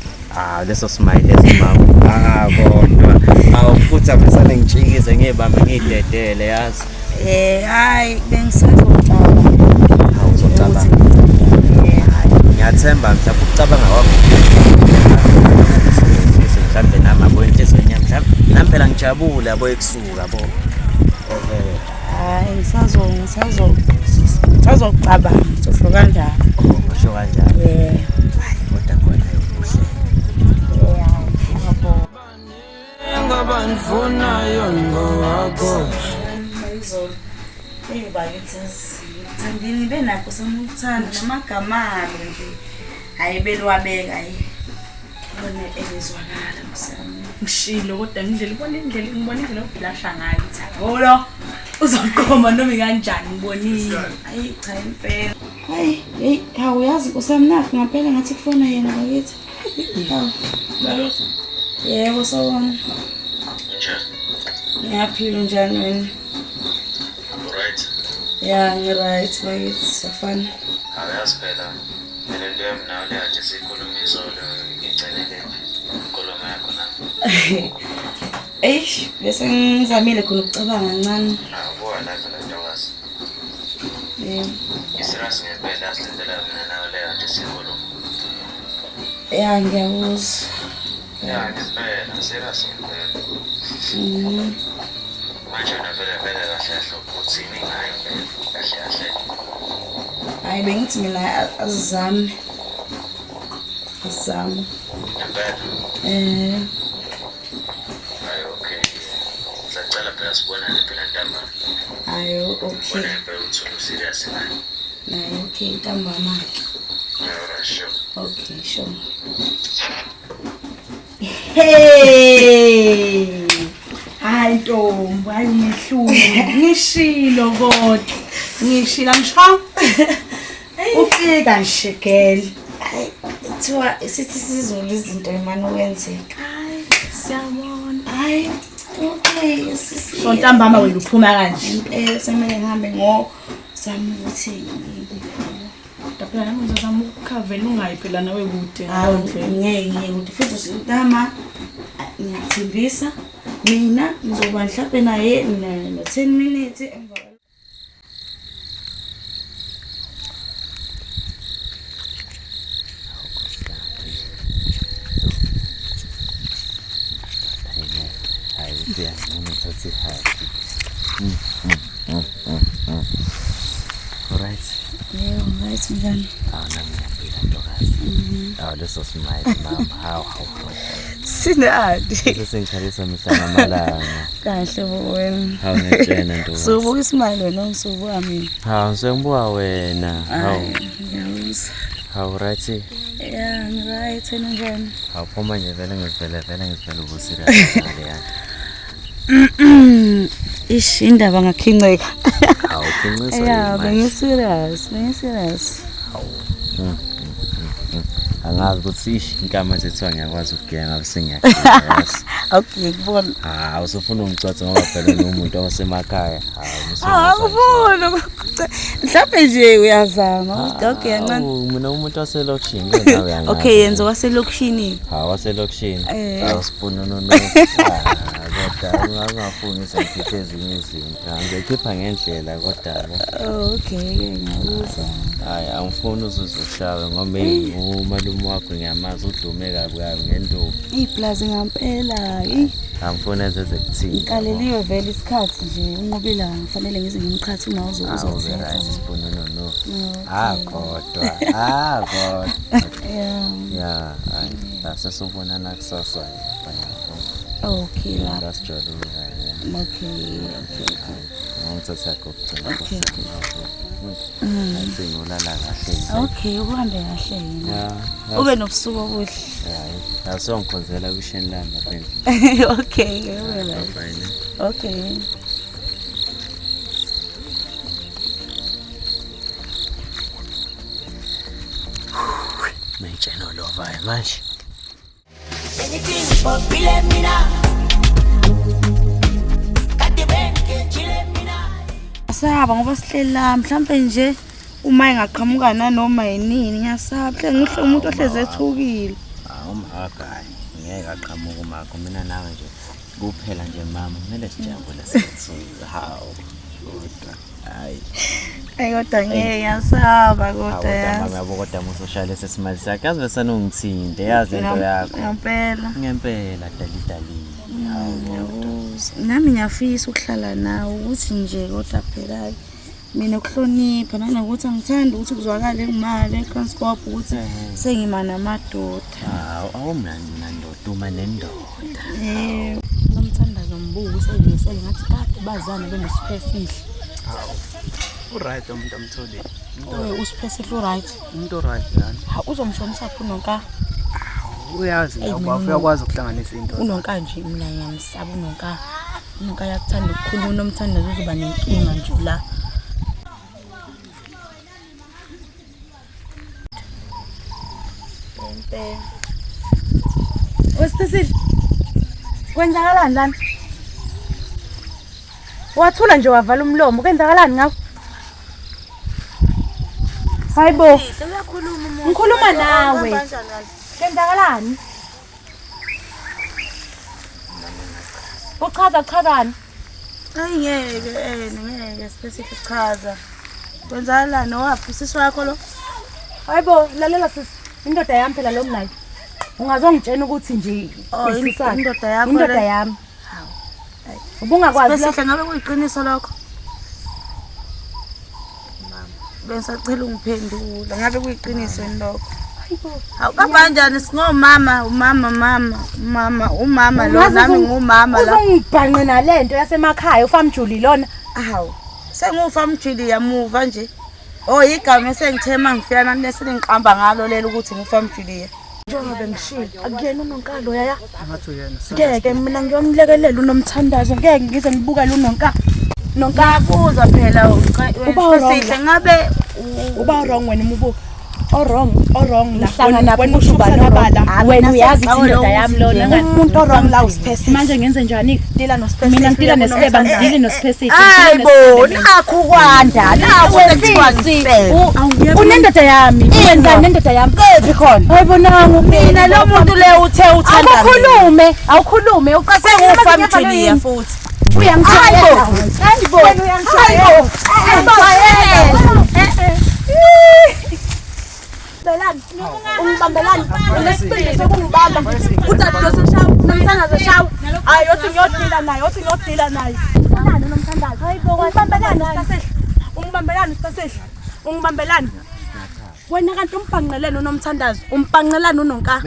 Leso smile esimama. Kodwa awufuthi abesane ngitshikize ngebambe ngidedele yazi. Hayi bengisazocaba. Uzocaba. Ngiyathemba mhlawumbe ukucabanga kwakho. Mhlawumbe nami abo inhliziyo yami mhlawumbe nami phela ngijabule abo ekusuka bo. Hayi ngisazocaba ngisho kanjalo. Ngisho kanjalo. Hayi kodwa khona kuhle. Ngabandifuna yongo wakho. Izolo. Bakithi sithandini benakho samuthanda namagama nje. Hayi belwabeka hayi. Bona elizwakala msamo. Ngishilo kodwa ngibona indlela oblasha ngayo ukuthi ngolo uzoqoma noma kanjani ngibonile. Hayi cha impela. Hayi hawu yazi usamnakho ngaphela ngathi kufona yena bakithi. Hawu bakithi. Yebo sawona. Ngiyaphila njani wena? Right. Ya ngiright bakithi safana. Ayazi phela mina into yami nawe le kade sikhuluma izolo ngicelele inkulumo yakho nami. Bese ngizamile khona ukucabanga kancane. Awubona phela ntokazi. Isirious ngempela silindela mina nawe le kade sikhuluma. Ya ngiyakuzwa. Ya ngempela serious ngempela. Manje vele kahle kahle ukuthi ningayo kahle kahle. Hayi bengithi mina azizame. Ngempela. Hayi okay. Sacala phela sibonane phela ntambama. Hayi okay. Bona phela uthi serious ngani? Nayi okay ntambama. Yeah, sure. Okay, sure. Hey! Hayi ntombi, hayi ngihlule. Ngishilo kodwa. Ngishila ngisho. Ufika nje girl. Hayi, kuthiwa sithi sizolo izinto imani wenzeka. Hayi, siyabona. Hayi, okay, sisi. So ntambama wena uphuma kanje. Semele ngihambe ngo sami ukuthi phela nami ngizozama ukukhavela ungayi phela nawe kude. Hawu ngeke ukuthi futhi usintama ngiyathembisa mina ngizoba mhlawumbe naye na 10 minutes emva. Yeah, that's it. Alright. Yeah, right, Mjani. Oh, this was my mom. How? Sinadi. Sengikhalisa mihla ngamalanga. Kahle wena. Hawu ngitshena ntombi. Sobuka ismile wena ngisobuka mina. Hawu sengibuka wena. Hawu. Ngiyawuzwa. Hawu right. Yeah, right wena njani? Hawu phuma nje vele ngivele ubusirious ngale yani. Ish indaba ngakhinceka. Hawu qinisile. Yeah, bengiserious. Hawu. Angazi ukuthi inkama zethiwa ngiyakwazi ukugaya ngabe sengiyaqala. Okay, kubona. Usufuna ungicwatha ngoba phela nomuntu osemakhaya. Akubona. Mhlawumbe nje uyazama. Okay, yancane. Mina umuntu waselokishini nawe yanga. Okay, yenza waselokishini. Waselokishini. Awusipuna no. Kodwa ungafuni sengikhiphe ezinye izinto. Ngikhipha ngendlela kodwa. Okay, ngiyakuzwa. Hayi, angifuni uzuzushawe ngoba umalume wakho ngiyamazi udlume kabi ngenduku. Iplaza ngempela. Angifuni ezeze kuthini. Ikaleliwe vele isikhathi nje unqobela kufanele ngize ngimqhathe uma uzothetha. Isipuna no. Kodwa. Yeah, asesubonana kusasa. Okay, la. That's true. Okay. Ngithatha kokugcina. Okay, uhambe kahle yena. Ube nobusuku obuhle. Yeah, asongikhonzela kwisheni lami lapha. Okay, ube fine. Okay. Mejeno lova manje. Anything but believe me now. Kade benke chile mina. Asaba ngoba sihleli la mhlambe nje uma engaqhamuka nanoma yinini ngiyasaba hle ngihle umuntu ohleze ethukile. Umhagayi ngeke aqhamuka umakho mina nawe nje kuphela nje mama kumele sijabule sethu. Hawu. Hayi kodwa ngeke ngiyasaba kodwa yazi. Mama yabo kodwa musoshale sesimali sakhe yazi besana ungithinte yazi lento yakho. Ngempela dali. Hawu. Nami ngiyafisa ukuhlala nawe ukuthi nje kodwa phela mina ukuhlonipha nanokuthi angithandi ukuthi kuzwakale imali eTranscorp ukuthi sengimana amadoda. Awumnandi nandoda uma nendoda. Nomthandazo mbuku useyimisele ngathi kade bazana benesipesihle. Uright umuntu amthole. Usipesihle uright. Umuntu right yani. Uzomshonisa phu nonka. Uyazi uyakwazi ukuhlanganisa into. Unonka nje mina ngiyamsaba unonka. Unonka yakuthanda ukukhuluma unomthandazo uzoba nenkinga nje la. Wesipesihle. Kwenzakalani lana? Wathula nje wavala umlomo, kwenzakalani ngakho? Hayibo. Ngikhuluma nawe. Kwenzakalani? Uchazani? Hayi ngeke specific chaza. Kwenzakalani waphi sisi wakho lo? Hayibo, lalela sisi. Indoda yami phela lo mnayi. Ungazongitshena ukuthi nje indoda yami. Ubungakwazi Bese ngabe kuyiqiniso lokho. Besacela ungiphendula ngabe kuyiqiniso lokho. Hayibo. Kanjani singomama, umama lo nami ngumama la. Uzongibhanqe nalento yasemakhaya uFamjuli lona. Hawu. Sengufamjuli yamuva nje. Igama esengithema ngifika neselingiqamba ngalo lelo ukuthi ngufamjuli. Njengoba ngishilo akuyena unonkalo yaya. Ngathi uyena. Ngeke mina ngiyomlekelela unomthandazo ngeke ngize ngibuka lunonka. Nonka kuza phela Uba sihle ngabe uba wrong wena umubuka. orong la Hlangana wena futhi uba ushubala wena uyazi indoda yami lona umuntu orong la usiphesi manje ngenze njani dila noSiphesi mina ngidila nesiheba ngidile noSiphesi hayibo nakho kwanda nawe unendoda yami wenzani nendoda yami kephi khona hayibo nangu mina lo muntu le uthe uthanda awukhulume uqasekufa mthiliya futhi uyangishayela ungibambelani unesibindi sokungibamba udade loseshawa nomthandazo eshawa hayi yothi ngiyodila naye unani nomthandazo ungibambelani wena kanti umbhanqelene unomthandazo umbhanqelani unonka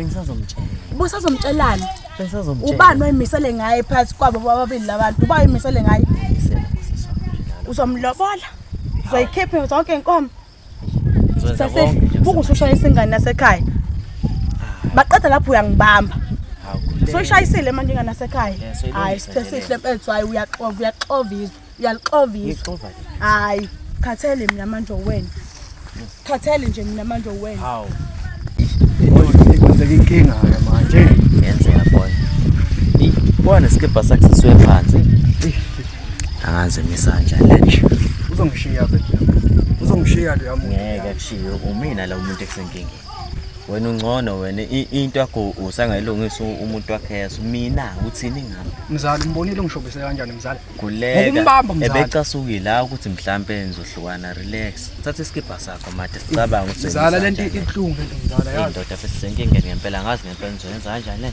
busazomtshelani ubani oyimisele ngaye phakathi kwabo bababili labantu uba oyimisele ngaye uzomlobola uzoyikhipha zonke inkomo buku usushaya isingane nasekhaya baqeda lapho uyangibamba soyishayisile manje ingane nasekhaya hayi siphesihle mfethu hayi uyalixovisa hayi khathele mina manje wena khathele nje mina manje wena hawu kwenzeka inkinga manje yenzeka boy bona skipper successwe phansi angaze misanja nje uzongishiya lo yami ngeke kushiyo umina la umuntuekusenkingeni wena ungcono wena into yakho usangayilungisa umuntu wakhe yeso mina uthini ngami mzali umbonile ngishobise kanjani mzali kuleka ebecasuki la ukuthi mhlambe nizohlukana relax thatha iskipper sakho manje sicabanga ukuthi mzala lento inhlungu mzala yazi indoda besisenkingeni ngempela ngazi ngempela nizoyenza kanjani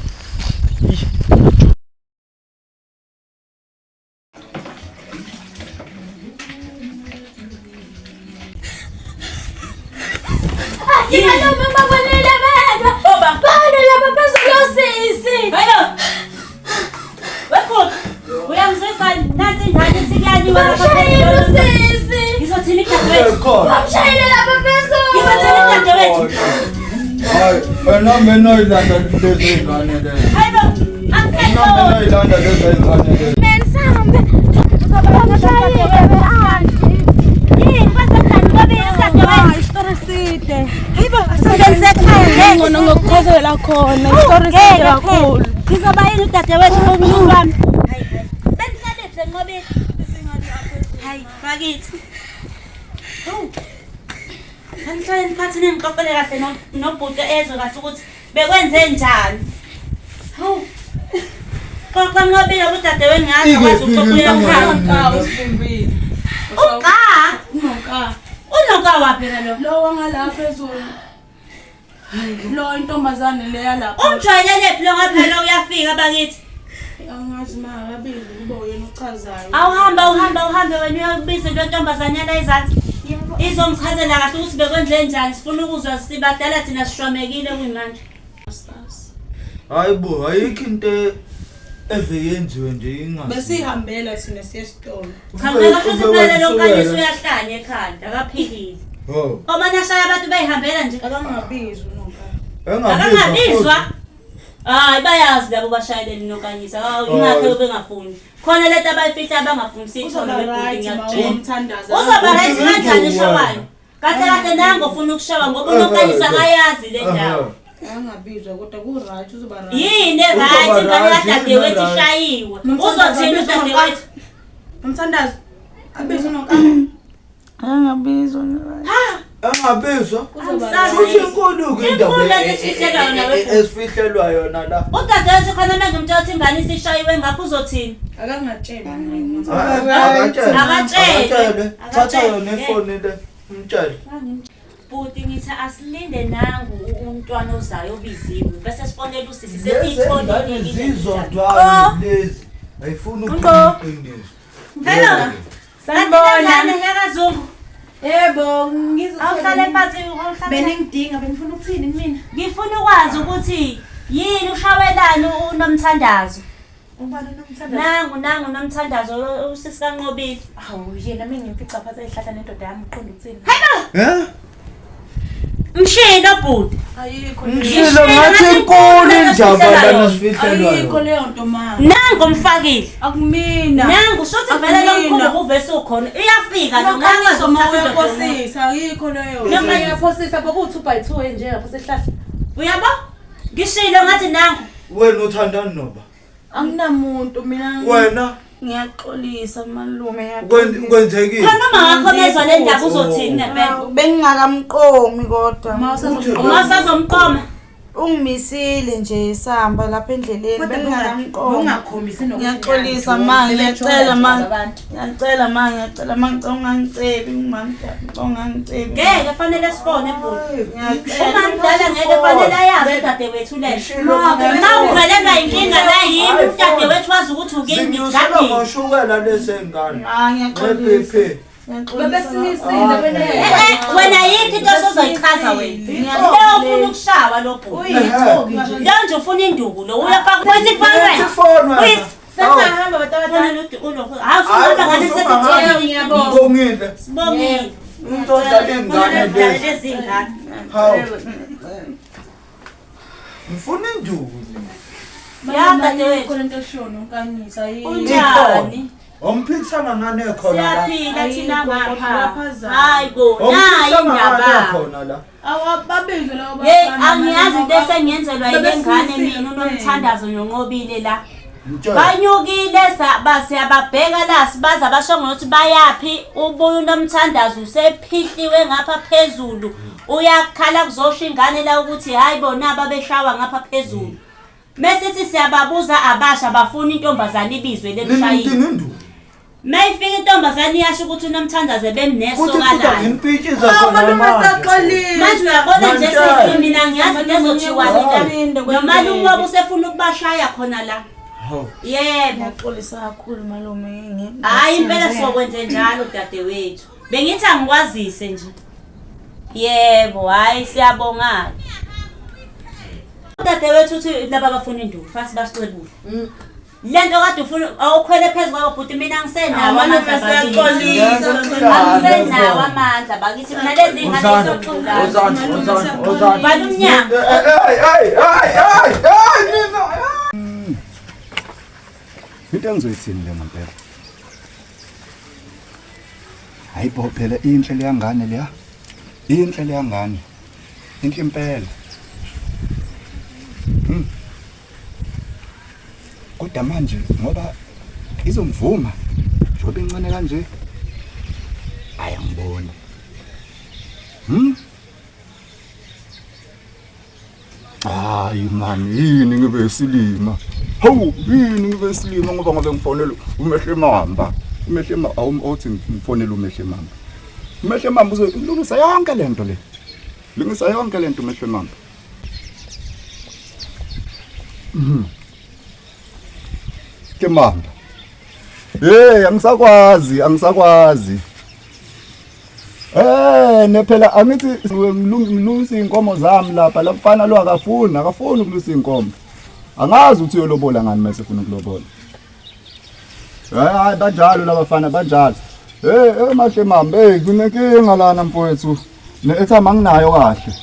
ngokukhozela khona story side kakhulu ngizoba yini udadewethu omkhulu wami bendihlalehle nqobeni hayi bakithi angihlale niphathini ngixoxele kahle nobhuti ezwe kahle ukuthi bekwenze njani xoxa nqobile udadewethu ngazi kwazi uxoxela mkhaya usibumbile unoka waphi lo wangalapha phezulu lo intombazane leya lapha umjwayelele phela ngaphela uyafika bakithi angazi makabizi kuba uyena uchazayo awuhambe wena uyabiza into ntombazanyana ezansi izomchazela kahle ukuthi bekwenze njani sifuna ukuzwa sibadala thina sishwamekile kuyimanje hayibo ayikho into eveyenziwe nje ingazi besihambela thina siyesitolo khangela futhi phela lo nkanyisi uyahlanya ekhanda akaphilile omanashaya abantu bayihambela nje akangabizwa akangabizwa hayi bayazi labo bashayeleli nonkanyisa ingakho bengafuni khona lento abayifihla abangafuni siyithole uzoba right kanjani eshawayo kahle nango ufuna ukushawa ngoba unonkanyisa akayazi le ndawo angabizwa kodwa ku right uzoba right yini right ngane kadadewethu ishayiwe uzothini udadewethu umthandazo abizwa nonkanyisa angabizwa angabizwa futhi inkulu indawo esifihlelwa yona la udadewethu khona manje umthatha ingane isishayiwe ngapha uzothini akangatshela akatshele thatha yona ifoni le umtshele buti ngithi asilinde nangu umntwana ozayo obiziwe bese sifonela usisi sesiyitholile izizodwa lezi ayifuni ukuqinisa hello sanibona yakazungu yebo awuhlale phansi beningidinga benifuna ukuthini mina ngifuna ukwazi ukuthi yini ushawelani unomthandazo nangu nomthandazo usisi kaNqobile awu yena mina ngimfica phansi ehlahla nendoda yami uqonda ukuthini mshilo bhuti ayikho mshilo ngathi inkulu ayikho leyo nto mama. Nangu mfakile. Akumina. Nangu shothi vele lo mkhumbulo uvese ukhona. Iyafika lo ngakwazi ukuphosisa ayikho leyo. Noma yaphosisa bokuthi 2x2 nje lapho sehlahla. Uyabo? Ngishilo ngathi nangu. Wena uthandani noba? Anginamuntu mina. Wena Ngiyaxolisa malume kwenzekile. Khona ngakho bezwa le ndaba uzothini nempela. Bengingakamqomi kodwa. Mawusazomqoma. Ungimisile nje sihamba lapha endleleni bengingakamqomi. Ungakhombisi Ngiyaxolisa manje ngiyacela manje. Ngiyacela manje ngiyacela manje ungangicebi ungangicebi. Ngeke fanele sifone ebhuti. Uma mdala ngeke fanele ayazi dadewethu lelo. Ma uvelelwa inkinga la yimi dadewethu wazi ukuthi ukingi ngakho. Ngoshukela lesengane. Ngiyaxolisa. Bebesimisile Wena yithi into ozoyichaza wena. Lo ufuna ukushawa lo bhuti. Lo nje ufuna induku lo uyafaka kwesifonwe. Sesahamba batawathatha. Awusuhamba ngane sesithini ngiyabonga. Ngongile. Sibongile. Intoda lengane lezi. Hawu. Ngifuna induku. Ya dadewethu khona into shona unkanyisa yini. unjani? Omphikisana ngane khona la. Siyaphila thina ngapha. Hayi bo, nayi indaba. Awababizwe labo Hey, angiyazi into esengiyenzelwa yile ngane mina unomthandazo nonqobile la. Banyukile siyababheka la sibaza basho ngokuthi bayapi ubuye unomthandazo usephihliwe ngapha phezulu. Uyakhala kuzosho ingane la ukuthi hayi bona babeshawa ngapha phezulu. Mesithi siyababuza abasha bafuna intombazana ibizwe lemshayini. Mayifika intombazana iyasho ukuthi unomthandaze bemneso kalala. Impitshi zakhona manje. Manje uyabona nje sisi mina ngiyazi lezothiwa la. Nomalume wabo usefuna ukubashaya khona la. Yebo. Ngiyaxolisa kakhulu malume Hayi impela sokwenze njalo dadewethu. Bengithi angikwazise nje. Yebo, hayi siyabonga. Dadewethu uthi laba bafuna induku fast basicebule. Lento kade ufuna awukhwele phezulu kwabo bhuti mina ngisenawo amandla siyaxolisa. Ngisenawo amandla bakithi mina lezi ngane soxula. Vala umnyango. Into engizoyithini le ngempela? Hayibo phela inhle le yangane leya. Inhle le yangane. Inhle impela. Kodwa manje ngoba izomvuma njobe incane kanje. Hayi angiboni. Hayi man, yini ngibe silima. Hawu, yini ngibe silima ngoba ngabe ngifonela umehle mamba. Umehle mamba awuthi ngifonela umehle mamba. Umehle mamba uzolungisa yonke lento le. Lungisa yonke lento umehle mamba. Ke mamba. Angisakwazi. Nephela angithi ngilungisa inkomo zami lapha mfana lo akafuni ukulusa inkomo. Angazi ukuthi uyolobola ngani mase ufuna ukulobola. Hayi banjalo labafana banjalo. Mahle mama, kunenkinga lana mfowethu. Ethama nginayo kahle.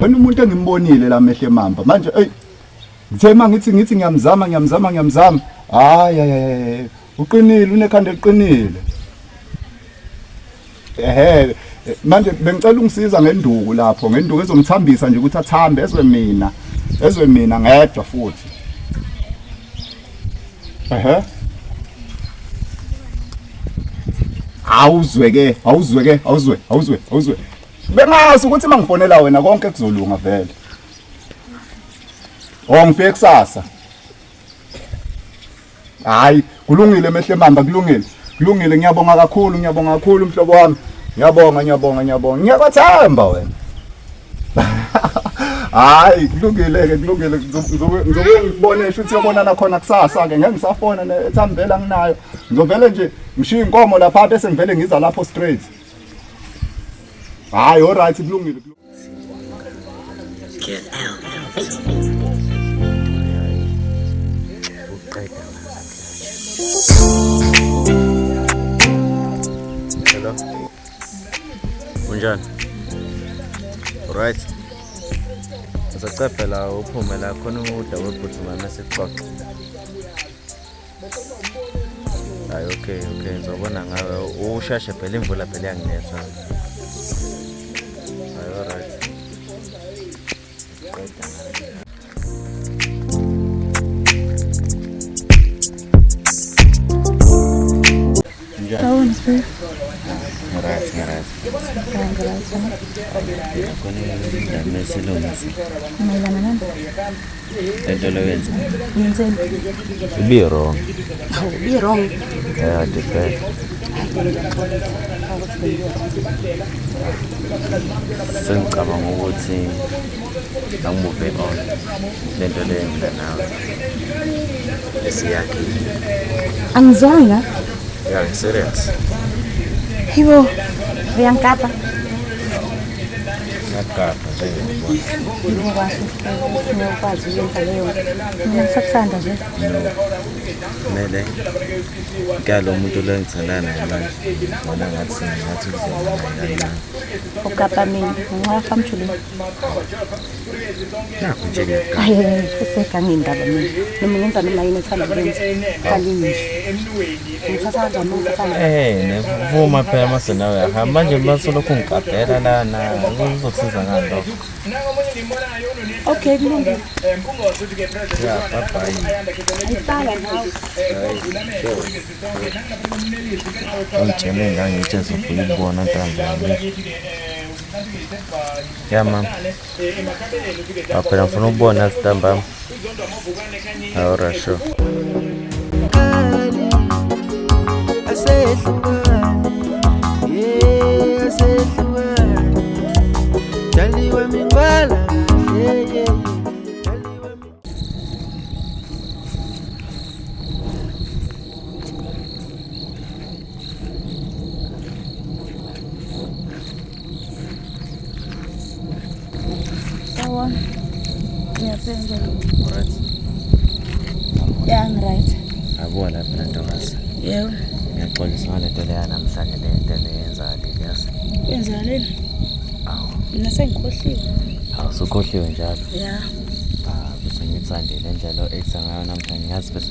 Wena umuntu engimbonile la mehle mamba. Manje ngithema ngithi ngiyamzama. Hayi uqinile unekhanda eliqinile. Manje bengicela ungisiza ngenduku lapho, ngenduku ezomthambisa nje ukuthi athambe ezwe mina ngedwa futhi. Awuzwe. Bengazi ukuthi mangifonela wena konke kuzolunga vele. Ngifike kusasa. Hayi, kulungile mehle mamba, kulungile. Ngiyabonga kakhulu mhlobo wami. Ngiyabonga. Ngiyakwathemba wena. Hayi, kulungile. Ngizobe ngibone ukuthi uyabonana khona kusasa ke ngeke ngisafona ethambela nginayo. Ngizovele nje ngishiya inkomo lapha bese ngivele ngiza lapho straight. Hayi, all right, kulungile. Get out. Hello. Unjani? Alright. Uzacephe la uphume la khona udawe phuthuma mase xoxa. Hayi okay ngizobona ngawe ushashe phela imvula phela yanginetha. Hayi alright. Sawun sir. Ngeras. Khona ndameselonisi. Mayelana nani? Lento loyenza. Yenzeni. Be wrong. Awu, be wrong. Yeah, depend. Sengicabanga ukuthi angimove on lento leyenza nawe. Lesiyakhe. Angizwanga. Yeah, serious. Hibo, uyangikapa. Ngakapha njengokubona. Ngiyakwazi ukwenza leyo. Mina ngisakuthanda nje. Mele ngalo umuntu lo engithandana naye manje. Wona ngathi uzona Ukapa mina, ngiyafha mjuleni. nakho nje ngiyakapha. Hayi, kuseganga indaba mina. Noma ngenza noma yini ethanda ukwenza. Kalini. Ngithatha kanjani ukufana? Nevuma phela mase nawe ahamba manje basolokhu ngikadela lana kuzokusiza ngani lokho. Okay, kulungile. Yeah, bye. Ayisala nawe. Ngitshele ngangitshe sofuna ukubona ntambama. Yeah mama. Phela ngifuna ukubona ntambama. Alright sure. Sawon. Ngiyaphenza. Alright. Yeah, I'm right. Abuwa lapha ntokazi. Yebo. Ngiyaxolisa ngalento leya namhlanje lento leyenza liyasi. Wenzaleni? Mina sengikhohliwe. Awusukhohliwe njalo. Yeah. Bese ngithandile indlela oetha ngayo namhlanje ngazi bese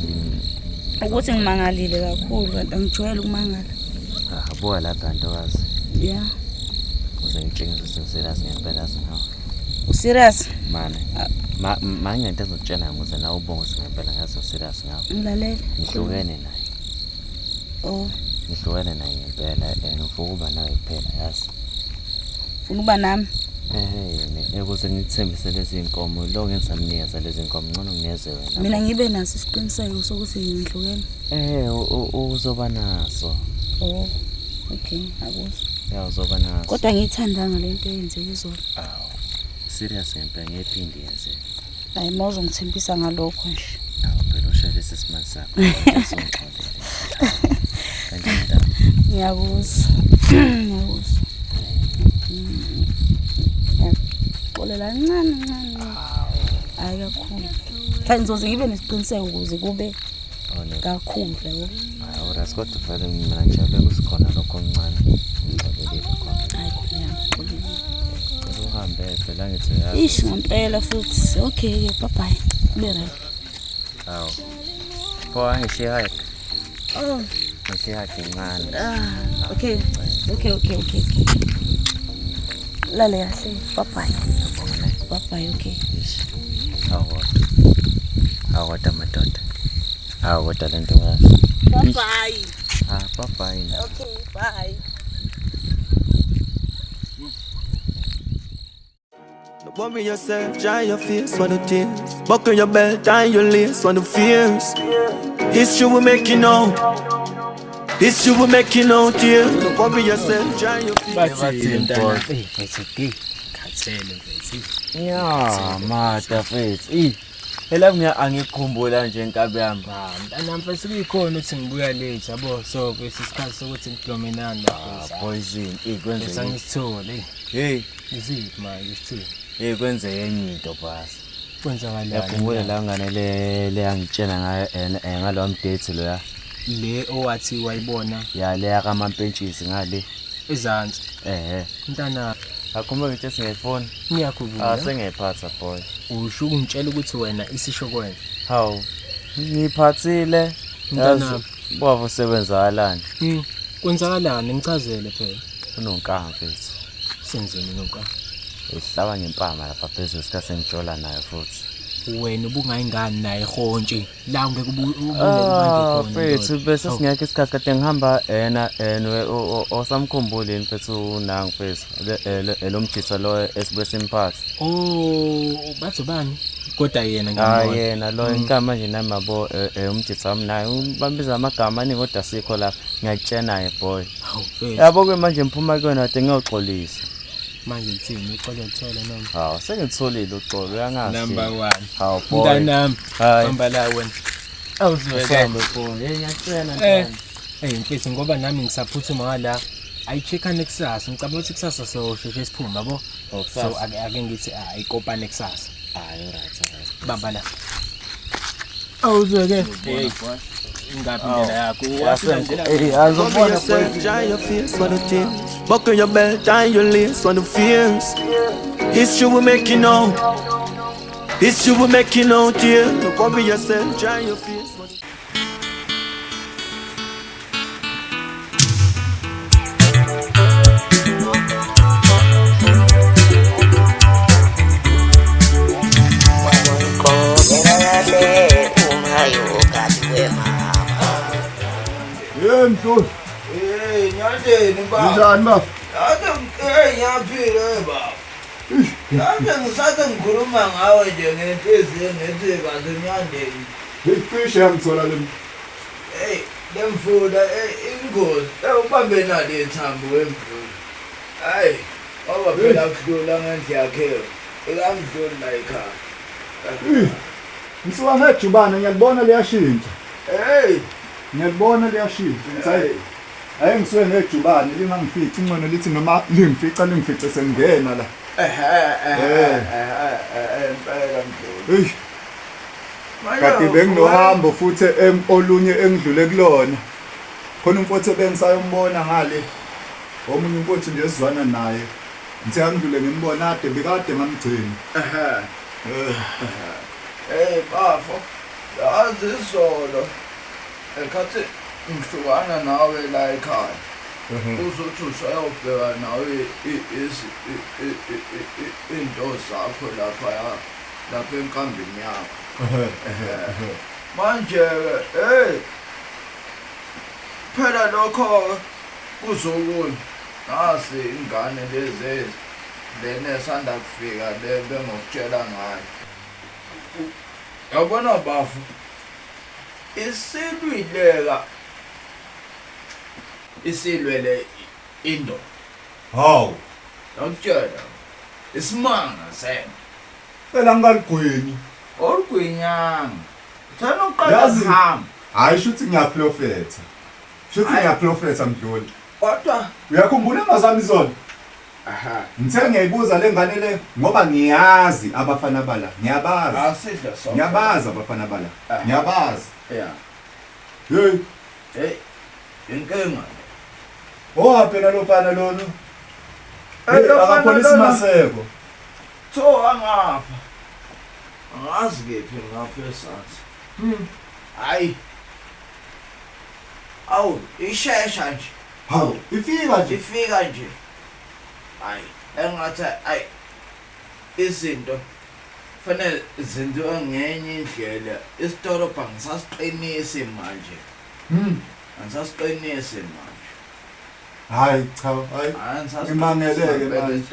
Ukuthi ngimangalile kakhulu kanti angijwayele ukumangala. Abuwa lapha ntokazi. Yeah. Uze ngitshengise serious ngempela ngawo. Userious? Mane. Manje into ezokutshela ukuze nawe ubonge ngempela ngazo serious ngawo. Ngilalela. Ngihlukene naye. Oh. Ngihlukene naye ngempela ufuna ukuba nawe kuphela yazi. Ufuna ukuba nami? Ukuze ngithembise lezi inkomo lo ngensamnikeza lezi inkomo ngcono ngiyeze wena. Mina ngibe naso isiqiniseko sokuthi ngihlukene. Uzoba naso. Oh. Okay, akuzwa. Yeah, uzoba naso. Kodwa ngiyithandanga lento eyenzeke izolo. Serious ngempela ngephindi yenze. Hayi mawuzo ngithembisa ngalokho nje. Phela ushaya isimali sakho. Songixolele. Kanti ndaba. Ngiyakuzwa. Ngiyakuzwa. Xolela kancane. Hayi kakhulu. Kanti ngizoze ngibe nesiqiniseko ukuze kube kakhulu yabo. Awurazi kodwa vele mina ngijabulela kusikhona lokho okuncane. Ngixolelile khona. Hayi ngiyaqolile. Uhambe phela ngithi yazi. Ish ngempela futhi. Okay, bye. Be right. Aw. Pho angishiya hike. Oh. Ngishiya hike incane. Okay. Lale kahle. Bye. Bye, okay. Awada madoda. Awada lento yazi. Bye. Bye. Okay, bye. Worry yourself, dry your face for the tears. Buckle your belt, tie your lace for the fears. History will make you know. History will make you know, dear. Don't worry yourself, dry your face. Yeah, mata face. Ela angikukhumbula nje inkabi yami. Mntana mfethu kuyikhona ukuthi ngibuya late yabo so kwesisikhathi sokuthi ngidlomenana poison kwenze sangisithole. Hey, iziphi manje isithini? Kwenze yenye into basi. Kwenzakalani? Yakhumbula la ngane le angitshela ngayo ngalo mdate lo ya. Le owathi wayibona. Ya le yakaMampentshisi ngale. Ezantsi. Mntana Akhuluma ngithi singefoni. Ngiyakhumbula. Sengiyiphatha boy. Usho ukungitshela ukuthi wena isisho kwenza. Hawu. Ngiphathile. Mntanami. Baba usebenzakalani? Kwenzakalani ngichazele phela. Unonkanga mfethu. Senzeni unonkanga? Uhlaba ngempama lapha phezulu isikhathi engitshola naye futhi. Wena ubungayingani naye hontshe la ngeke ubulele manje khona. Mfethu bese singekho isikhathi kade ngihamba osamkhumbuleni mfethu unangi mfethu. Lo mjisa lo esibe simphatha. Oh, bathi bani? Kodwa yena ngiyambona. Yena lo inkama nje nami yabo umjisa wami naye ubambiza amagama ani kodwa sikho la ngiyatshena naye boy. Yabo ke manje mphuma kuyona ade ngiyoxolisa. Manje ngithini uxolo uthola noma? Hawu sengitholile uxolo uyangazi. Number 1. Hawu boy. Mntanami. Hamba la wena. Awuzweke boy. Ngiyacela mfethu ngoba nami ngisaphuthuma ngala. Ayicheckane kusasa. Ngicabanga ukuthi kusasa sosheshe siphuma yabo. So ake ngithi ayikopane kusasa. Alright. Bamba la. Awuzweke. Ngapi ndlela yakho? Azobona enjoy your face for the tears. Buckle your belt, tie your lace for the fears. History will make you know. History will make you know, dear. Cover yourself, dry your face for the Mfo. Nyandeni baba. Njani baba? Ngiyaphila baba. Yami ngisathe ngikhuluma ngawe nje ngenhliziyo ngithi kaze Nyandeni. Ngicishe yangithola le. Lemfula ingozi. Ubambe nale thambo wemfula. Hayi, baba phela kudlula ngendle yakhe. Ikamdlula la ekhaya. Ngisuka ngejubane ngiyalibona liyashintsha. Ngiyalibona liyashintsha. Hayi ngisuke ngejubane lingangifici ingcono lithi noma lingifice sengena la. Impela mfula. Kade benginohambo futhi olunye engidlule kulona. Khona umfowethu bengisayombona ngale. Omunye umfowethu nje esizwana naye. Ngithe angidlule ngimbona ade bekade ngamgcina. Bafo. Yazi izolo. Ekhathi ngihlukana nawe la ekhaya. Uzothi usayobheka nawe into zakho lapha enkambini yakho. Manje phela lokho kuzokunye. Nasi ingane lezi lena esanda kufika le bengokutshela ngayo. Yabona bafu. Isilwele indo. Hawu. Ngokutshela. Isimanga sena. Phela ngaligwinyi. Olugwinyanga. Thana uqala sihamba. Hayi shuthi ngiyaprofetha. Shuthi ngiyaprofetha mdluli. Kodwa uyakhumbula amazami zona? Ngithe ngiyayibuza le ngane le ngoba ngiyazi abafana bala. Ngiyabazi. Asidla sonke. Ngiyabazi abafana bala. Ngiyabazi. Inkinga. Phela lo fana lona. Akapolisi Maseko. Angapha. Angazi kephi ngapha esansi. Hayi. Awu, ishesha nje. Hawu, ifika nje. Hayi, engathi izinto fanele zenziwe ngenye indlela. Isitoropa ngisasiqinise manje. Ngisasiqinise manje. Hayi cha, hayi. Ngimangeleke manje.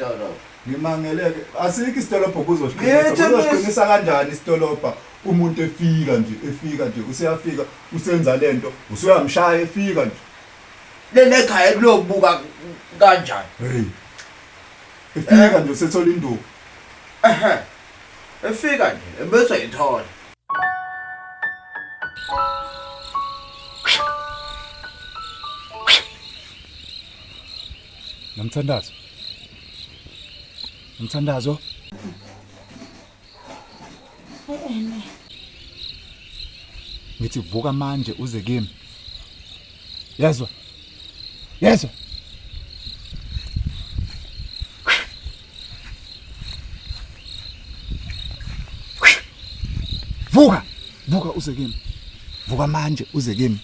Ngimangeleke. Asikho isitolopa kuzoqinisa. Kuzoqinisa kanjani isitolopa? Umuntu efika nje useyafika usenza lento usuyamshaya efika nje. Lele ekhaya kulobuka kanjani? Efika nje usethola induku. Efika nje bese ithola. Nomthandazo. Ngithi vuka manje uze kimi. Yezwa. Vuka uze kimi. Vuka manje uze kimi.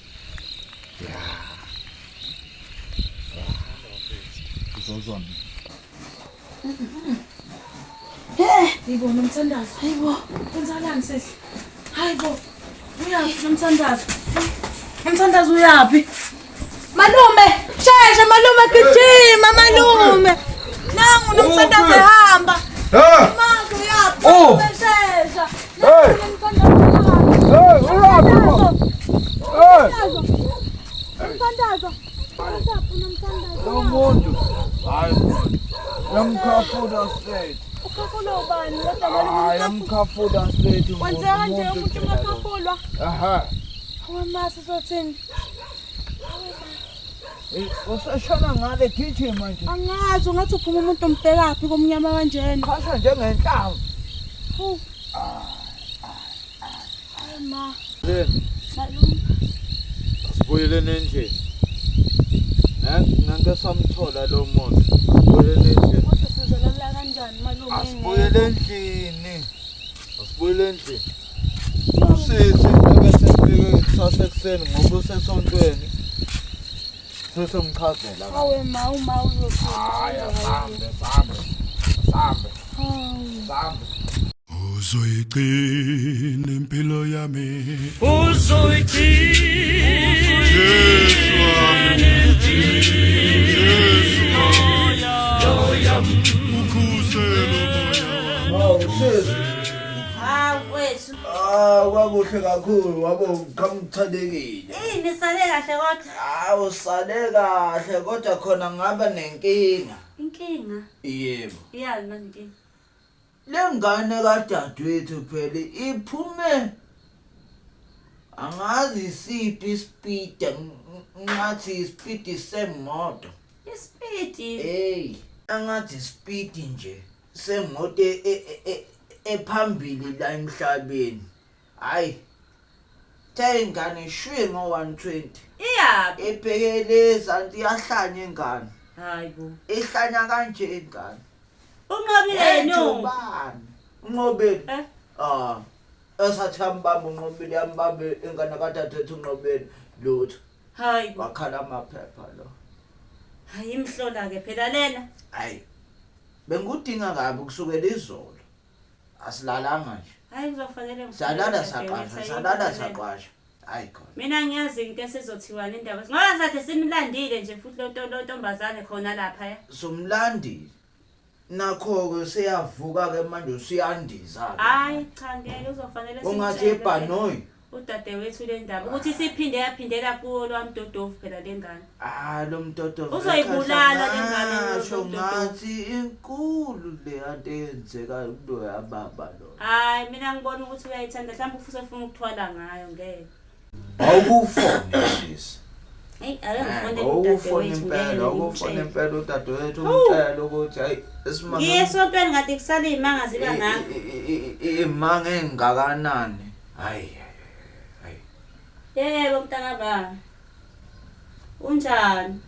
Uzozona. Yibo nomthandazo. Hayibo. Kwenzalani sisi? Hayibo. Uyaphi nomthandazo? Umthandazo uyaphi? Malume, sheshe malume gijima malume. Nangu nomthandazo ehamba. Manje uyaphi? Sheshe. Nomthandazo. Lo muntu. Hayi. Yamkhafuda straight. Ukhafula ubani? Yamkhafuda straight. Wenzeka nje umuntu umakhafulwa. Aha. Awamasa sothini? Usashona ngale kitchen manje. Angazi ungathi uphuma umuntu ombhekaphi komnyama kanjena. Khasha njengenhlamvu. Hayi ma. Malume. Sibuyelene nje. Nange samthola lo muntu. Sibuyelene nje. Sizolala kanjani malume? Asibuyele endlini. Asibuyele endlini. Usisi bese sifike kusasa ekseni ngoba usesontweni. Sesomchazela. Awe ma uma uzothi. Sambe. Uzoyigcina impilo yami. Kwakuhle kakhulu wabo kamthandekile. Nisale kahle kodwa. Usale kahle kodwa khona ngaba nenkinga. Inkinga? Yebo. Iyani manje inkinga? Lengane kadadewethu phela iphume angazi isiphi ispeed ngathi ispeed semoto. Ispeed? Hey, angathi ispeed nje semoto ephambili la emhlabeni. Hayi. Ingane shwe ngo120. Iyaphi? Ebhekeleza anti yahlanya ingane. Hayibo. Ihlanya kanje ingane. Unqobile no. Unqobile. Esathi ambamba unqobile yambamba ingane kadadewethu unqobile lutho. Hayi. Wakhala amaphepha lo. Hayi imhlola ke phela lena. Hayi. Bengudinga kabi kusukela izolo. Asilalanga nje. Hayi ngizofanele Salala saqasha. Hayi khona. Mina ngiyazi into esizothiwana indaba. Ngoba sathi simlandile nje futhi lo ntombazane khona lapha ya. Somlandile. Nakho ke siyavuka ke manje usiyandiza ke. Hayi cha ngeke uzofanele ungathi ebhanoyi. Udadewethu le ndaba ukuthi siphinde yaphindela kuwo lwamdodovu phela lengane. Lo mdodovu uzoyibulala lengane sho ngathi inkulu le anto eyenzeka into yababa lo. Hayi mina ngibona ukuthi uyayithanda mhlawumbe ufuna ukuthwala ngayo ngeke. Awukufona sis. Hey akengifone awukufona impela udadewethu umtshela ukuthi hayi esimanga. Ngiyesontweni ngathi kusala izimanga ziba ngakho. Imanga engakanani. Hayi. Yebo mntana baba. Unjani?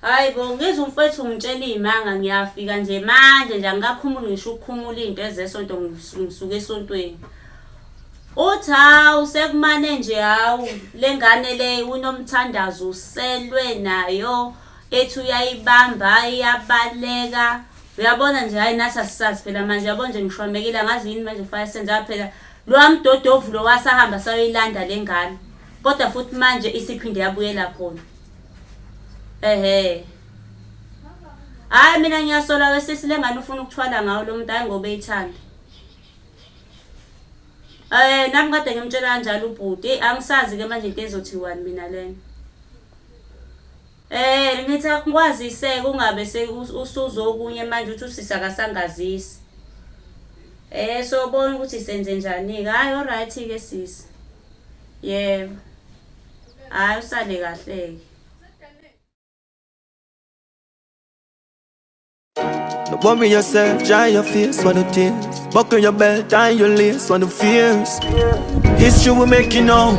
Hayibo ngizwe umfethu ngitshela izimanga ngiyafika nje manje nje angikakhumuli ngisho ukukhumula into ezesonto ngisuke esontweni. Uthi hawu sekumane nje hawu lengane le unomthandazo uselwe nayo ethi uyayibamba iyabaleka. Uyabona nje hayi nathi asisazi phela manje yabona nje ngishwamekile ngazi yini manje faya senza phela lwamdodovu lo wasahamba sayoyilanda lengane kodwa futhi manje isiphinde yabuyela khona. Hayi mina ngiyasola wesisi lengane ufuna ukuthwala ngawo lo muntu hayi ngoba eyithanda. Nami kade ngimtshela kanjalo ubhuti angisazi ke manje into ezothiwani mina lena. Ngithi akukwazise kungabe usuzokunye manje uthi usisa kasangazisi. So bona ukuthi senze njani ke hayi alright ke sisi. Yebo. Hayi usale kahle. Don't worry yourself, dry your face for the tears. Buckle your belt, tie your lace for the fears. History will make you know.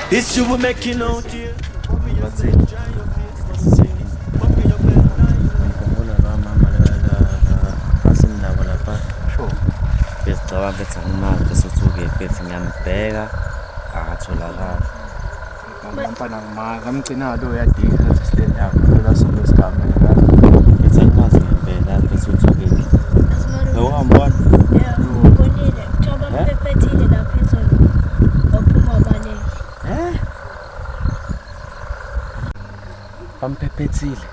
History will make you know. ngicabanga ukuthi angimaphi sothuke mfethu ngiyambheka akatholakala. Mfana ngamgcina lo yadinga ukuthi stand up la sonke sigamela. Mfethu angazi ngempela mfethu uthukile. Uhambona? Ngikonile thoba mpepethile la phezulu. Ophuma abanele. Bamphethile.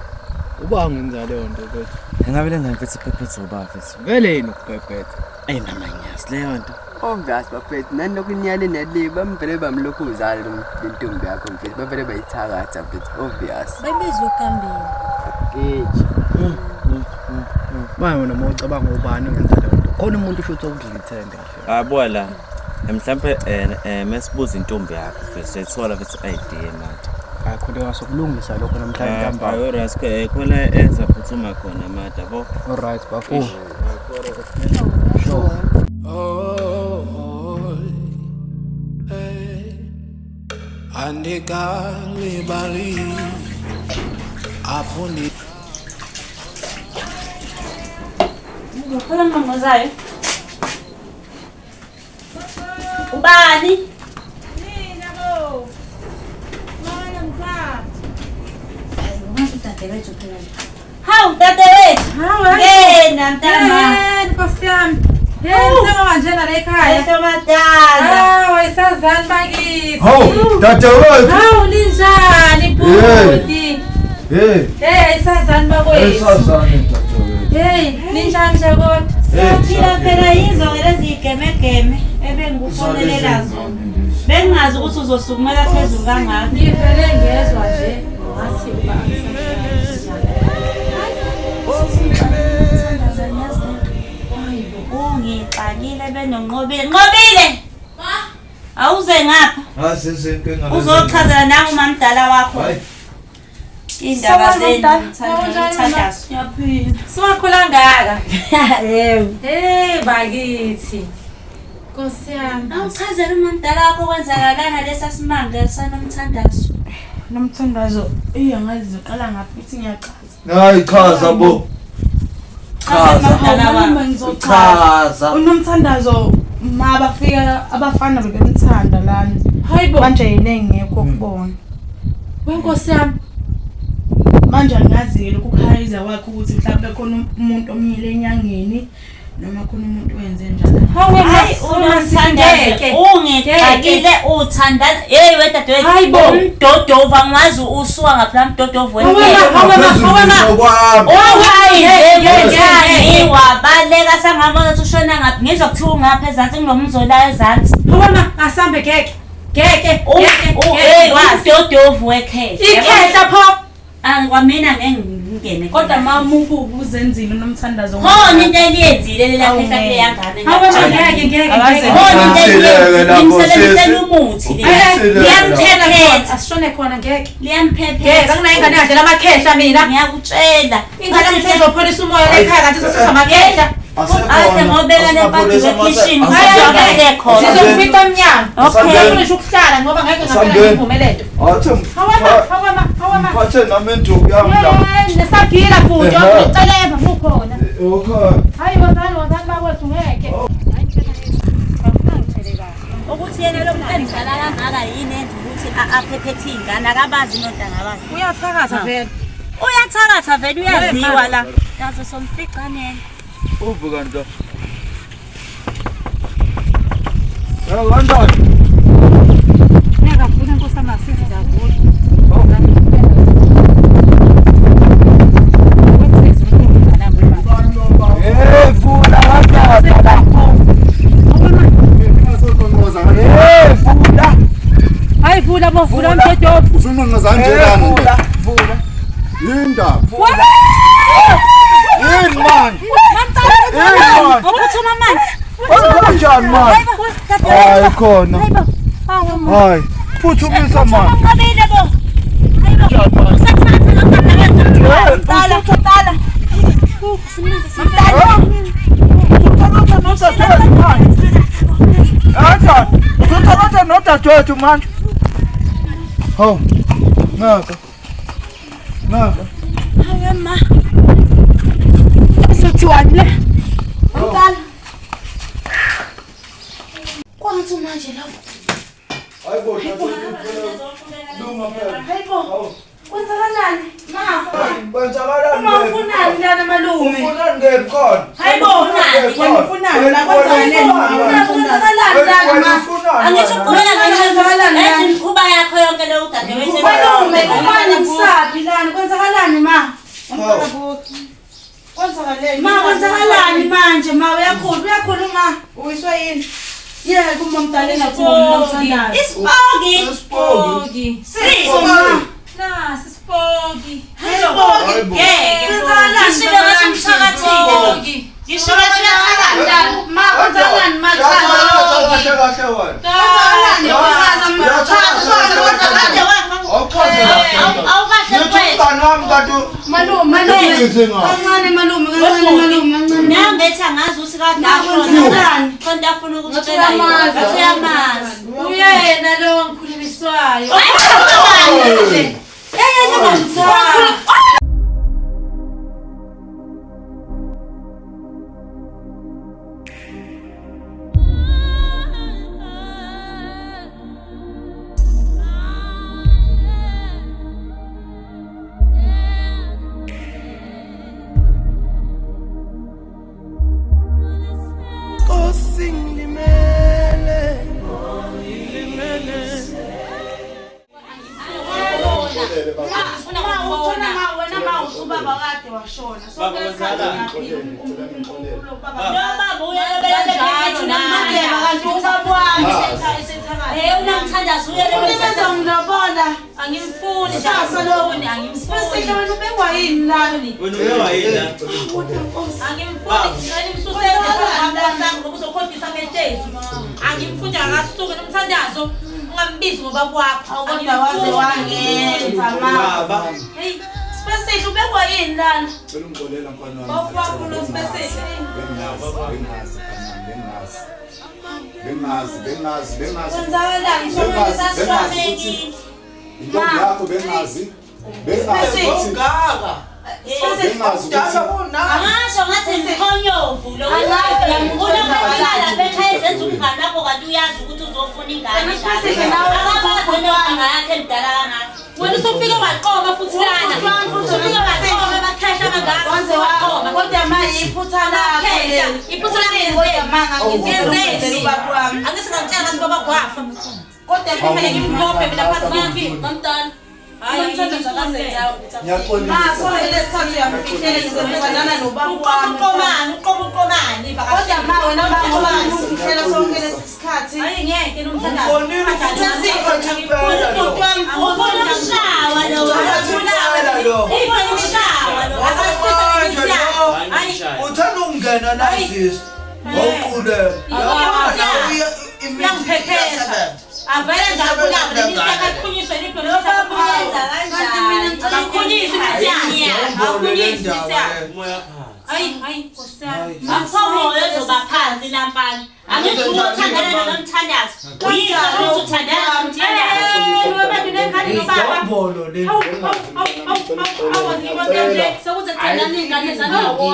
Uba ngenza leyo nto mfethu. Ngingabele ngemphethe iphephethe uba mfethu. Vele yini ukuphephetha? Namanyasi leyo nto. Obvious bafethu nani lokunyane neli bamvele bamlokhuzana lentombi yakho mfethu bavele bayithakatha mfethu obvious. Bayibizwe kambini. Manje wena mawucabanga ubani ngenza leyo nto. Khona umuntu usho ukuthi ngithende kahle. Buka la. Mhlambe mesibuza intombi yakho mfethu sethola mfethu ID manje. Khona wasokulungisa lokho namhlanje ntamba. Ayo raske khona enza phuthuma khona mada bo. Alright bafu. Sure. Andika libali aponi Ukhona mnqonqozayo? Ubani? Mina bo. Mama mzaa. Dadewethu phela. Hawu dadewethu. Ngena mntana. Nkosi yami. Yena manjena la ekhaya. Esomadala. Hawu isazani bakithi. Hawu dadewethu. Hawu linjani bhuti? Isazani bakwethu. Isazani dadewethu. Linjani kodwa? Siyaphila phela yizo lezi igemegeme ebengikufonelele zona. Bengazi ukuthi uzosukumela phezulu kangaka. Ngivele ngezwe nje. Ngasi uba ngixakile benonqobile. Nqobile! Awuze ngapha. Sesenkinga. Uzochazela nangu mamdala wakho. Indaba zenu thandazo. Yaphila. Siwakhula ngaka. Bakithi. Nkosi yami. Awuchazela umamdala wakho kwenzakalana lesa simanga sanomthandazo. Nomthandazo angazi ziqala ngaphi ukuthi ngiyachaza. Hayi chaza bo. Chaza. Unomthandazo mabafika abafana bebemthanda lana. Hayibo. Manje yena engekho ukubona. Wenkosi yami. Manje angazile ukukhayiza wakhe ukuthi mhlawumbe khona umuntu omnyile enyangeni noma khona umuntu wenze njalo. Hayi unomthandeke. Ungixakile uthandana. Hey wedadewethu. Hayibo. Umdodova ngwazi usuka ngapha mdodova wena. Wabaleka sangabona ukuthi ushona ngaphi ngizwa kuthiwa ngapha ezantsi kunomzolayo ezantsi. Mama asambe geke. Umdodovu wekhehla. Ikhehla pho. Kwamina ngengene. Kodwa mama ubuzenzile unomthandazo. Khona into eliyenzile lelakhehla kule yangane. Ngeke. Khona into eliyenzile imsebenzisela umuthi le. Liyamphephetha. Asishone khona ngeke. Liyamphephetha. Ngeke ingane yakhe lamakehla mina. Ngiyakutshela. Ingane msezopholisa umoya ekhaya kanti sisusa amakehla. Ade ngobeka lepati wekishini. Sizofika emnyango. Ngifuna ukuhlala ngoba ngeke ngaphela ngivumelele. Hawama. Phathe nami induku yami la. Nesagila futhi uceleba ukhona. Okay. Hayi wazani bakwethu ngeke. Ukuthi yena lo muntu endlala kangaka yini enza ukuthi aphephethe ingane akabazi nontanga bakhe. Uyathakatha vele. Uyathakatha vele uyaziwa la. Yazo somficanene. Uvuka nto. Kanjani? Ngiyakafuna Nkosi amasizi kakhulu. Funa kanjani? Hayi vula bovula umdodovu. Usunqonqoza kanjani? Vula. Yinda. Yini man? Ukuthola amanzi. Kanjani man? Hayi khona. Hayi. Phuthumisa man. Ngobile bo. Hayibo. Usathatha ngaphandle. Uthatha nodadewethu manje. Hawu. Ngaka. Hayi ma. Sothiwani le. Mntana. Nansi manje lapho. Hayibo, Luma phela. Hayibo. Kwenzakalani? Ma. Kwenzakalani? Uma ufunani lana malume? Ufunani ngephi khona? Hayibo unani? Yena ufunani la kwenzakalani? Kwenzakalani lana ma? Angisho kuqhubeka kwenzakalani lana? Ethi mkhuba yakho yonke le udadewethu. Malume, ubani msabi lana? Kwenzakalani ma? Kwenzakalani? Ma kwenzakalani manje ma? Uyakhuluma. Uyiswa yini? Yeah, kumamdalena khona lomthandayo. Ispogi. Siso ma. Nah, Spogi. Spogi. Yeah. Kwenzakalani? Ngisho ngathi ngisho ngathi ma kwenzakalani ma? Malume, nangethi angazi ukuthi kadakho konke afuna ukutshela uyamazi Uyena lo ngikhulumiswayo. Angimfunda akasuke nomthandazo ungambizi ngoba kwakho kodwa waze wangenza mama. Hey, special ubekwa yini lana? Cela ungibolela mfana wami. Bakwakho lo special. Bengazi. Kwenzakalani? Sasibameni. Intombi yakho bengazi. Angasho ngathi mkhonyovu lo unokuhlala betha ezenza umngane wakho kanti uyazi ukuthi uzofuna ingane yakhe emdala kangaka wena usufike waqoma futhi lana usufike waqoma bakhasha kangaka waqoma kodwa manje iphutha lakho iphutha lakho kodwa manga ngizenzele ubaba wami angisingantshela ngathi baba kwafa kodwa kufanele ngimkhophe mina phansi kwakhe mamntana uthanda ukungena nazisi wawuqule avele ngakula nisakaqhunyiswa nibholo sakuyenza kanjani akakhunyiswa mthiyani akakhunyiswa hayi kosami akhomoyo ezobaphansi lampana angithi uthandana nomthandazo uyika ukuthi uthandana nomthandazo abantu nekhani nobaba awazibona nje sokuthi thandana ingane zanobaba